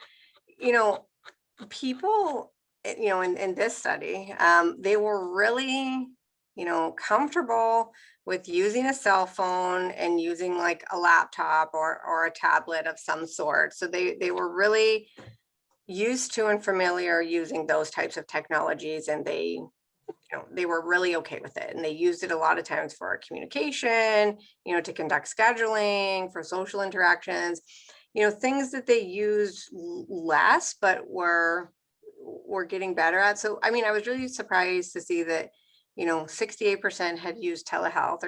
people, in this study, they were really, comfortable with using a cell phone and using like a laptop or a tablet of some sort. So they were really used to and familiar using those types of technologies, and they were really okay with it. And they used it a lot of times for communication, to conduct scheduling, for social interactions, things that they used less, but were getting better at. So, I was really surprised to see that, 68% had used telehealth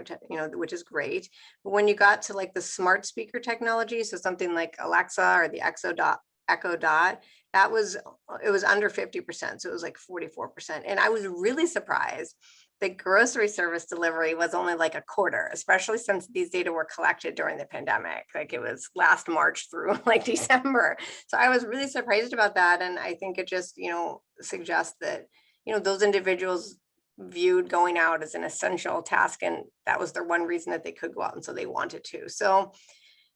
which is great. But when you got to like the smart speaker technology, so something like Alexa or the Echo Dot, it was under 50%. So it was like 44%. And I was really surprised that grocery service delivery was only like a quarter, especially since these data were collected during the pandemic. Like it was last March through like December. So I was really surprised about that. And I think it just, suggests that, those individuals viewed going out as an essential task. And that was their one reason that they could go out. And so they wanted to. So,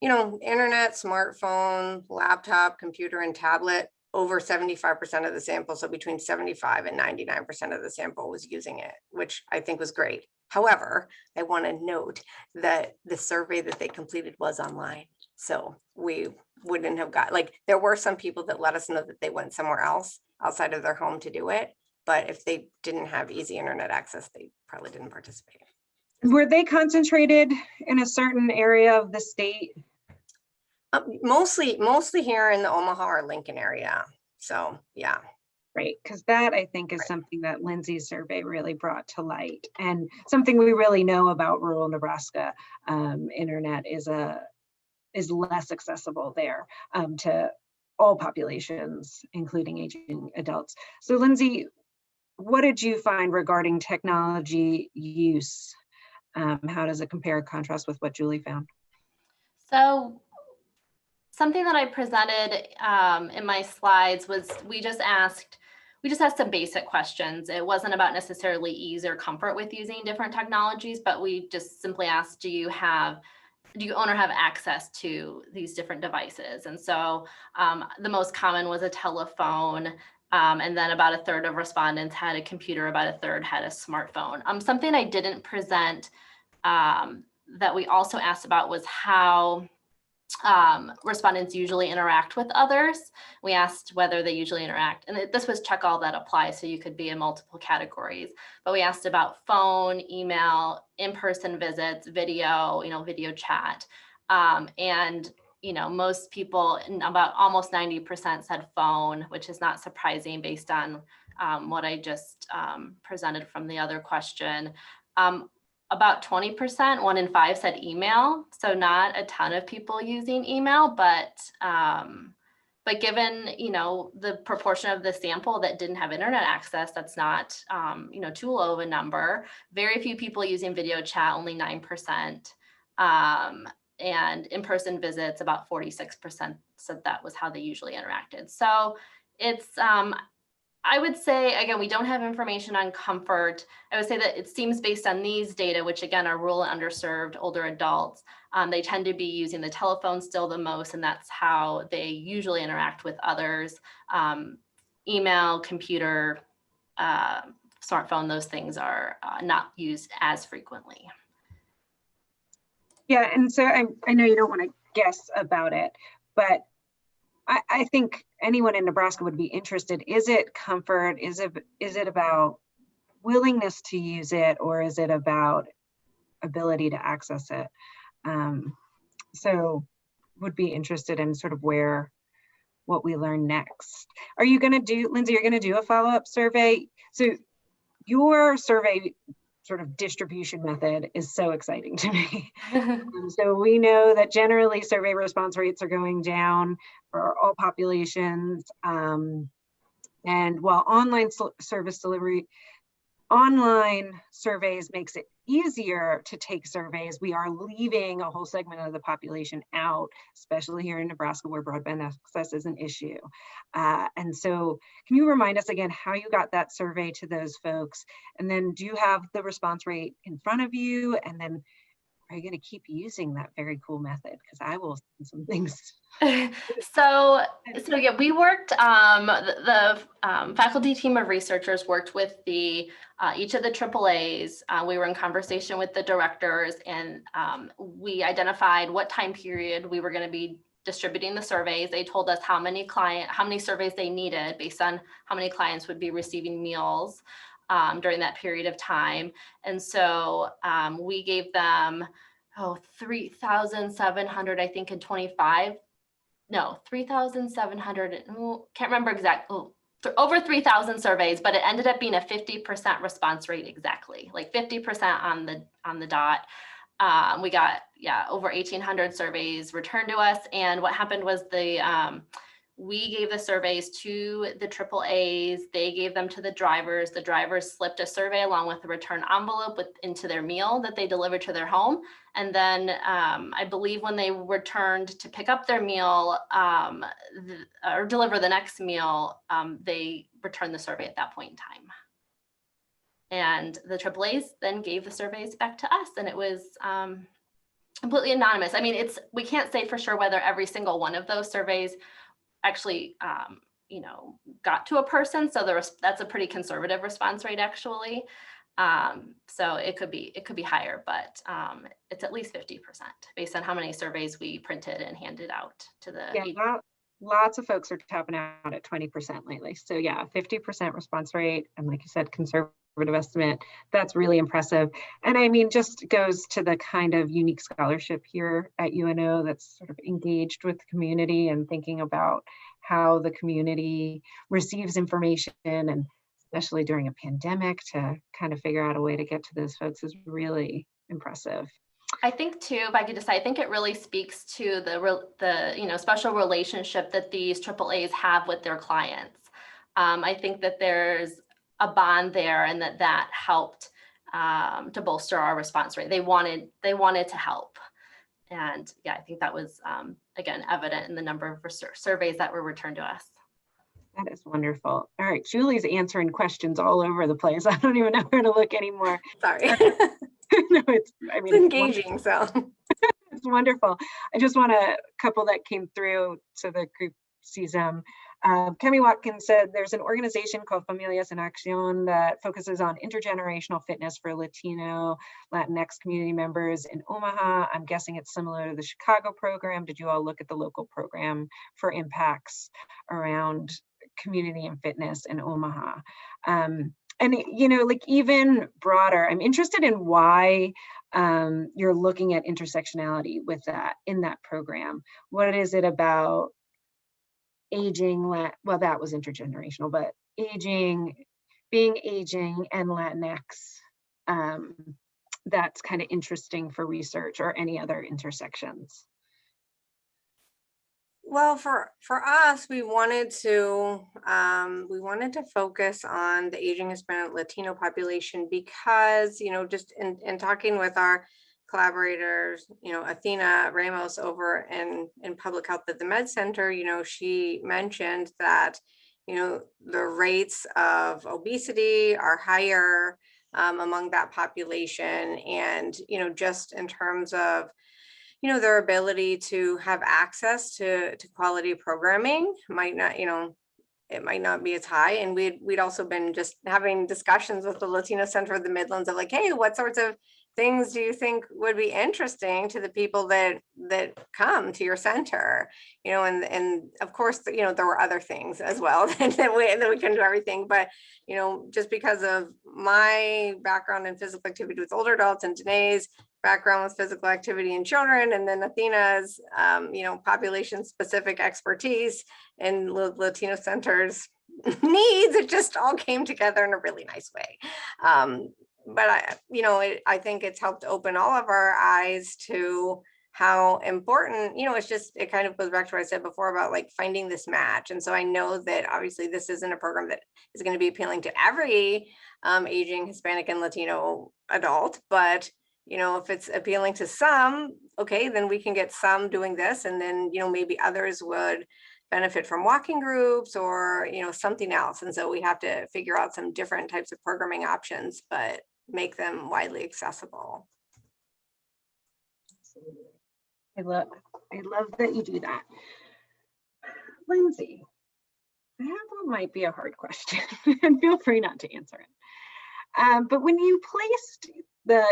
internet, smartphone, laptop, computer, and tablet, over 75% of the sample. So between 75 and 99% of the sample was using it, which I think was great. However, I want to note that the survey that they completed was online. So we wouldn't have got, like, there were some people that let us know that they went somewhere else outside of their home to do it. But if they didn't have easy internet access, they probably didn't participate. Were they concentrated in a certain area of the state? Mostly here in the Omaha or Lincoln area. So, yeah. Right, because that I think is something that Lindsay's survey really brought to light, and something we really know about rural Nebraska. Internet is less accessible there to all populations, including aging adults. So Lindsay, what did you find regarding technology use? How does it compare or contrast with what Julie found? So something that I presented in my slides was we just asked some basic questions. It wasn't about necessarily ease or comfort with using different technologies, but we just simply asked, do you own or have access to these different devices? And so the most common was a telephone. And then about a third of respondents had a computer, about a third had a smartphone. Something I didn't present that we also asked about was how respondents usually interact with others. We asked whether they usually interact, and this was check all that applies, so you could be in multiple categories. But we asked about phone, email, in-person visits, video, video chat, and most people, about almost 90% said phone, which is not surprising based on what I just presented from the other question. About 20%, 1 in 5 said email. So not a ton of people using email, but given, the proportion of the sample that didn't have internet access, that's not, too low of a number. Very few people using video chat, only 9%. And in-person visits, about 46% said that was how they usually interacted. So it's, I would say, again, we don't have information on comfort. I would say that it seems based on these data, which again are rural and underserved older adults, they tend to be using the telephone still the most, and that's how they usually interact with others. Email, computer, smartphone, those things are not used as frequently. Yeah, and so I know you don't want to guess about it, but I think anyone in Nebraska would be interested. Is it comfort? Is it about willingness to use it, or is it about ability to access it? So would be interested in sort of what we learn next. Are you going to do, Lindsay, you're going to do a follow-up survey? So your survey sort of distribution method is so exciting to me. So we know that generally survey response rates are going down for all populations. And while online surveys makes it easier to take surveys, we are leaving a whole segment of the population out, especially here in Nebraska where broadband access is an issue. And so can you remind us again how you got that survey to those folks? And then do you have the response rate in front of you? And then are you going to keep using that very cool method? Because I will send some things. So yeah, we worked, the faculty team of researchers worked with each of the AAAs. We were in conversation with the directors, and we identified what time period we were going to be distributing the surveys. They told us how many surveys they needed based on how many clients would be receiving meals during that period of time. And so we gave them 3,700, I think, in 25. No, 3,700, can't remember exactly, over 3,000 surveys, but it ended up being a 50% response rate exactly, like 50% on the dot. We got, over 1,800 surveys returned to us. And what happened was we gave the surveys to the AAAs, they gave them to the drivers slipped a survey along with a return envelope into their meal that they delivered to their home. And then I believe when they returned to pick up their meal or deliver the next meal, they returned the survey at that point in time. And the AAAs then gave the surveys back to us, and it was completely anonymous. I mean, we can't say for sure whether every single one of those surveys actually, got to a person. So that's a pretty conservative response rate, actually. So it could be higher, but it's at least 50% based on how many surveys we printed and handed out to the. Yeah, lots of folks are tapping out at 20% lately. So yeah, 50% response rate, and like you said, conservative estimate. That's really impressive. And I mean, just goes to the kind of unique scholarship here at UNO that's sort of engaged with the community and thinking about how the community receives information, and especially during a pandemic, to kind of figure out a way to get to those folks is really impressive. I think too, if I could just say, I think it really speaks to the special relationship that these AAAs have with their clients. I think that there's a bond there, and that helped to bolster our response rate. They wanted to help. And yeah, I think that was, again, evident in the number of surveys that were returned to us. That is wonderful. All right, Julie's answering questions all over the place. I don't even know where to look anymore. Sorry. No, it's engaging, so. It's wonderful. I just want a couple that came through so the group sees them. Kemi Watkins said there's an organization called Familias en Acción that focuses on intergenerational fitness for Latino, Latinx community members in Omaha. I'm guessing it's similar to the Chicago program. Did you all look at the local program for impacts around community and fitness in Omaha? And like even broader, I'm interested in why you're looking at intersectionality with that in that program. What is it about aging, well, that was intergenerational, but being aging and Latinx, that's kind of interesting for research, or any other intersections? Well, for us, we wanted to focus on the aging Hispanic Latino population because, just in talking with our collaborators, Athena Ramos over in public health at the Med Center, she mentioned that, the rates of obesity are higher among that population. And, just in terms of, their ability to have access to quality programming might not, it might not be as high. And we'd also been just having discussions with the Latino Center of the Midlands of like, hey, what sorts of things do you think would be interesting to the people that come to your center? And of course, there were other things as well that we couldn't do everything, but just because of my background in physical activity with older adults and Danae's background with physical activity in children, and then Athena's population specific expertise and Latino centers needs, it just all came together in a really nice way. But I think it's helped open all of our eyes to how important, it kind of goes back to what I said before about like finding this match. And so I know that obviously this isn't a program that is going to be appealing to every aging Hispanic and Latino adult, but if it's appealing to some, okay, then we can get some doing this, and then maybe others would benefit from walking groups or something else. And so we have to figure out some different types of programming options, but make them widely accessible. Absolutely. I love that you do that. Lindsay, I have what might be a hard question, and feel free not to answer it. But when you placed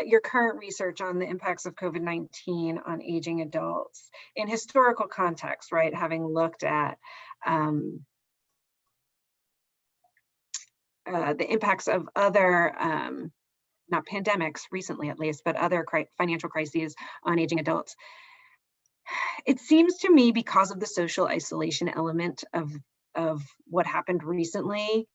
your current research on the impacts of COVID-19 on aging adults in historical context, right, having looked at the impacts of other, not pandemics recently at least, but other financial crises on aging adults, it seems to me, because of the social isolation element of what happened recently,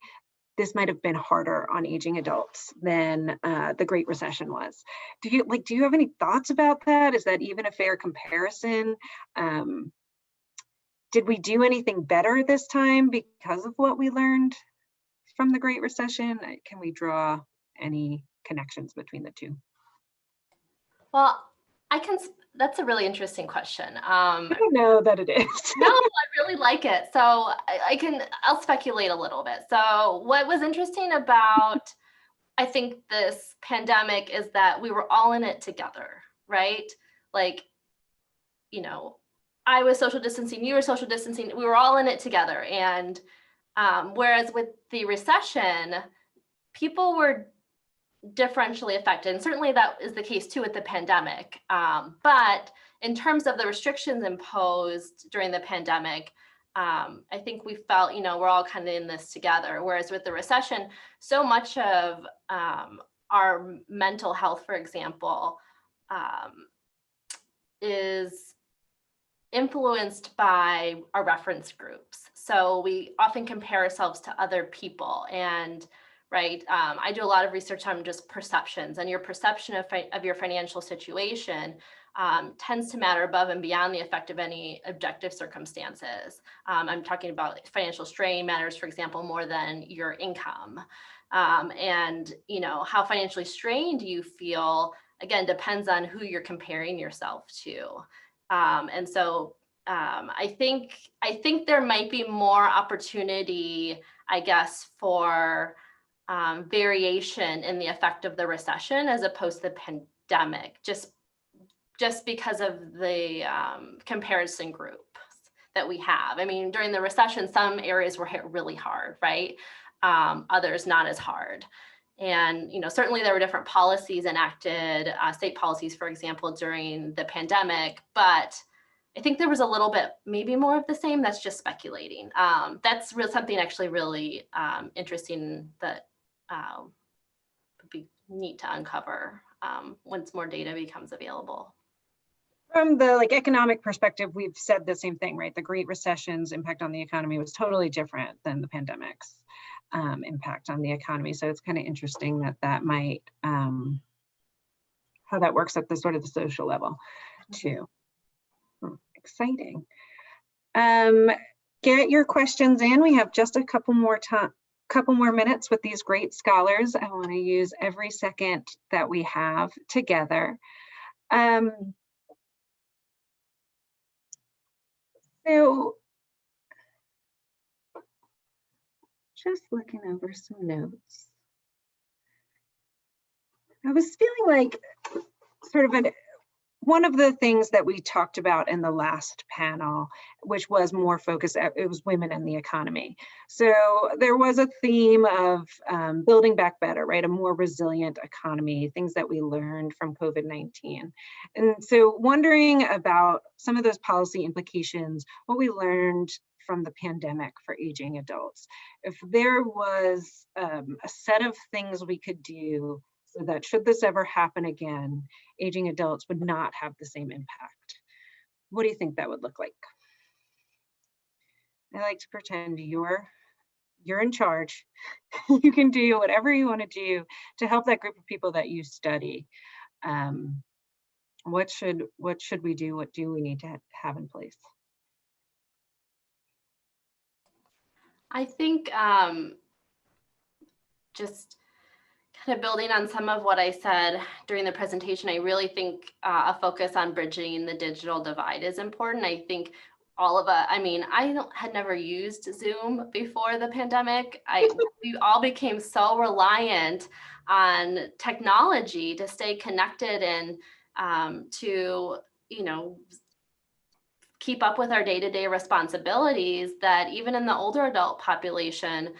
this might have been harder on aging adults than the Great Recession was. Do you have any thoughts about that? Is that even a fair comparison? Did we do anything better this time because of what we learned from the Great Recession? Can we draw any connections between the two? Well, that's a really interesting question. I don't know that it is. No, I really like it. So I'll speculate a little bit. So what was interesting about, I think, this pandemic is that we were all in it together, right? Like, I was social distancing, you were social distancing, we were all in it together. And whereas with the recession, people were differentially affected. And certainly that is the case too with the pandemic. But in terms of the restrictions imposed during the pandemic, I think we felt, we're all kind of in this together. Whereas with the recession, so much of our mental health, for example, is influenced by our reference groups. So we often compare ourselves to other people, and right, I do a lot of research on just perceptions, and your perception of your financial situation tends to matter above and beyond the effect of any objective circumstances. I'm talking about financial strain matters, for example, more than your income. And, how financially strained you feel, again, depends on who you're comparing yourself to. And so I think there might be more opportunity, I guess, for variation in the effect of the recession as opposed to the pandemic, just because of the comparison groups that we have. I mean, during the recession, some areas were hit really hard, right? Others not as hard. And, certainly there were different policies enacted, state policies, for example, during the pandemic, but I think there was a little bit, maybe more of the same. That's just speculating. That's something actually really interesting that would be neat to uncover once more data becomes available. From the economic perspective, we've said the same thing, right? The Great Recession's impact on the economy was totally different than the pandemic's impact on the economy. So it's kind of interesting that might, how that works at the sort of the social level too. Exciting. Get your questions in. We have just a couple more minutes with these great scholars. I want to use every second that we have together. So just looking over some notes. I was feeling like sort of one of the things that we talked about in the last panel, which was more focused, it was women and the economy. So there was a theme of building back better, right? A more resilient economy, things that we learned from COVID-19. And so wondering about some of those policy implications, what we learned from the pandemic for aging adults. If there was a set of things we could do so that should this ever happen again, aging adults would not have the same impact. What do you think that would look like? I like to pretend you're in charge. You can do whatever you want to do to help that group of people that you study. What should we do? What do we need to have in place? I think just kind of building on some of what I said during the presentation, I really think a focus on bridging the digital divide is important. I think all of us, I had never used Zoom before the pandemic. We all became so reliant on technology to stay connected and to, keep up with our day-to-day responsibilities, that even in the older adult population,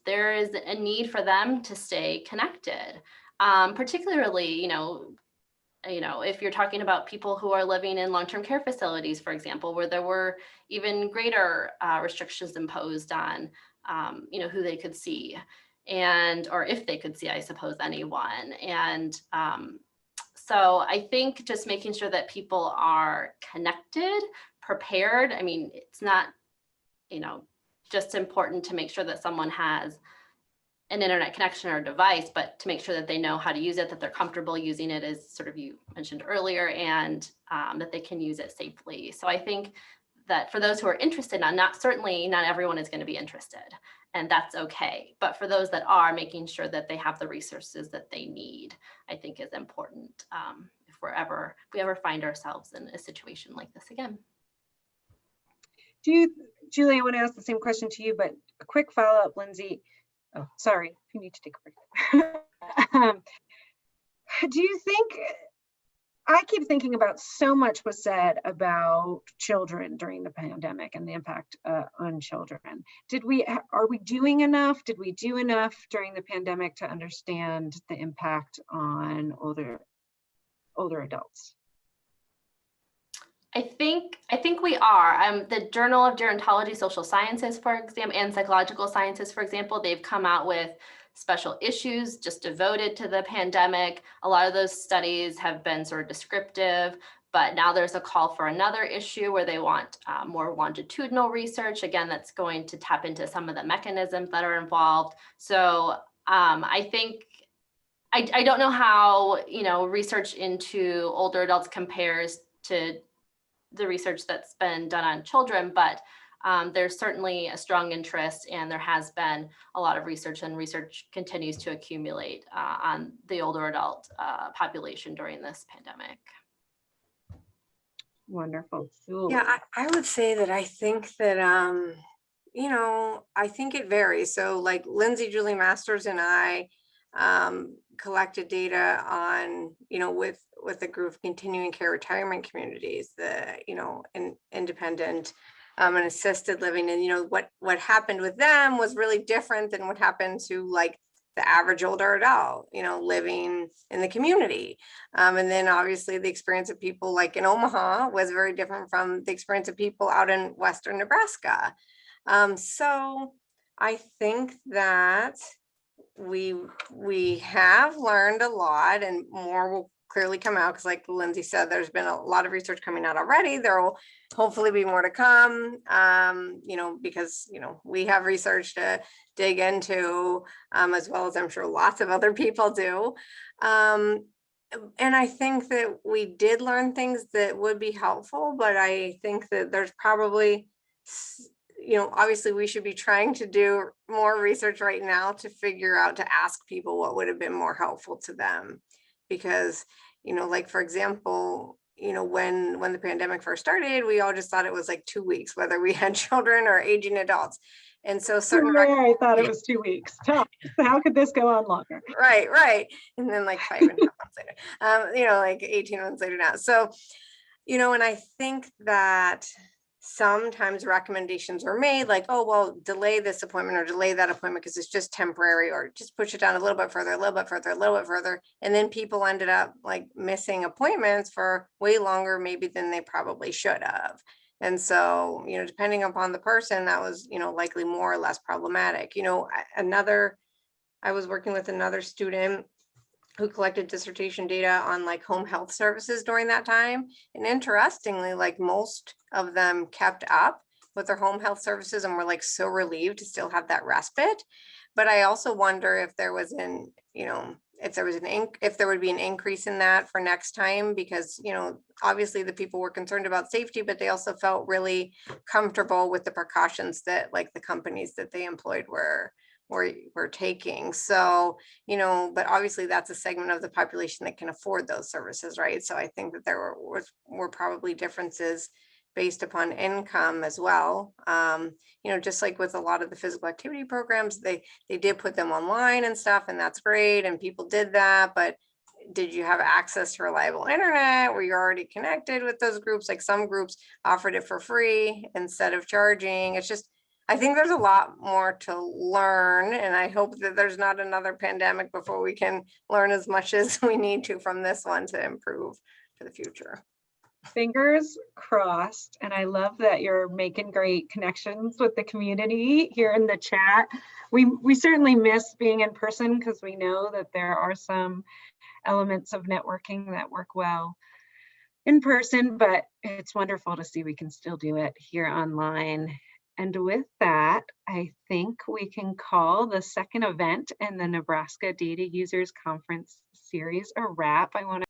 there is a need for them to stay connected, particularly, if you're talking about people who are living in long-term care facilities, for example, where there were even greater restrictions imposed on, who they could see, or if they could see, I suppose, anyone. And so I think just making sure that people are connected, prepared. It's not, just important to make sure that someone has an internet connection or device, but to make sure that they know how to use it, that they're comfortable using it, as sort of you mentioned earlier, and that they can use it safely. So I think that for those who are interested, certainly not everyone is going to be interested, and that's okay. But for those that are, making sure that they have the resources that they need, I think is important if we ever find ourselves in a situation like this again. Julie, I want to ask the same question to you, but a quick follow-up, Lindsay. Oh, sorry, you need to take a break. Do you think, I keep thinking about so much was said about children during the pandemic and the impact on children. Are we doing enough? Did we do enough during the pandemic to understand the impact on older adults? I think we are. The Journal of Gerontology, Social Sciences, for example, and Psychological Sciences, for example, they've come out with special issues just devoted to the pandemic. A lot of those studies have been sort of descriptive, but now there's a call for another issue where they want more longitudinal research. Again, that's going to tap into some of the mechanisms that are involved. So I think, I don't know how, research into older adults compares to the research that's been done on children, but there's certainly a strong interest, and there has been a lot of research, and research continues to accumulate on the older adult population during this pandemic. Wonderful. Cool. Yeah, I would say that I think that, you know, I think it varies. So like Lindsay, Julie Masters and I collected data on, you know, with the group of continuing care retirement communities, the, you know, independent and assisted living. And, you know, what happened with them was really different than what happened to like the average older adult, you know, living in the community. And then obviously the experience of people like in Omaha was very different from the experience of people out in Western Nebraska. So I think that we have learned a lot, and more will clearly come out, because like Lindsay said, there's been a lot of research coming out already. There will hopefully be more to come, you know, because, you know, we have research to dig into, as well as I'm sure lots of other people do. And I think that we did learn things that would be helpful, but I think that there's probably, you know, obviously we should be trying to do more research right now to figure out, to ask people what would have been more helpful to them. Because, you know, like, for example, you know, when the pandemic first started, we all just thought it was like 2 weeks, whether we had children or aging adults. And so certain, I thought it was 2 weeks. How could this go on longer? Right. And then like 5.5 months later, you know, like 18 months later now. So, you know, and I think that sometimes recommendations are made like, oh, well, delay this appointment or delay that appointment because it's just temporary, or just push it down a little bit further, a little bit further, a little bit further. And then people ended up like missing appointments for way longer maybe than they probably should have. And so, you know, depending upon the person, that was, you know, likely more or less problematic. You know, I was working with another student who collected dissertation data on like home health services during that time. And interestingly, like most of them kept up with their home health services and were like so relieved to still have that respite. But I also wonder if there was you know, if there would be an increase in that for next time, because, you know, obviously the people were concerned about safety, but they also felt really comfortable with the precautions that like the companies that they employed were taking. So, you know, but obviously that's a segment of the population that can afford those services, right? So I think that there were probably differences based upon income as well. You know, just like with a lot of the physical activity programs, they did put them online and stuff, and that's great, and people did that, but did you have access to reliable internet? Were you already connected with those groups? Like some groups offered it for free instead of charging. It's just, I think there's a lot more to learn, and I hope that there's not another pandemic before we can learn as much as we need to from this one to improve for the future. Fingers crossed. And I love that you're making great connections with the community here in the chat. We certainly miss being in person, because we know that there are some elements of networking that work well in person, but it's wonderful to see we can still do it here online. And with that, I think we can call the second event in the Nebraska Data Users Conference series a wrap. I want to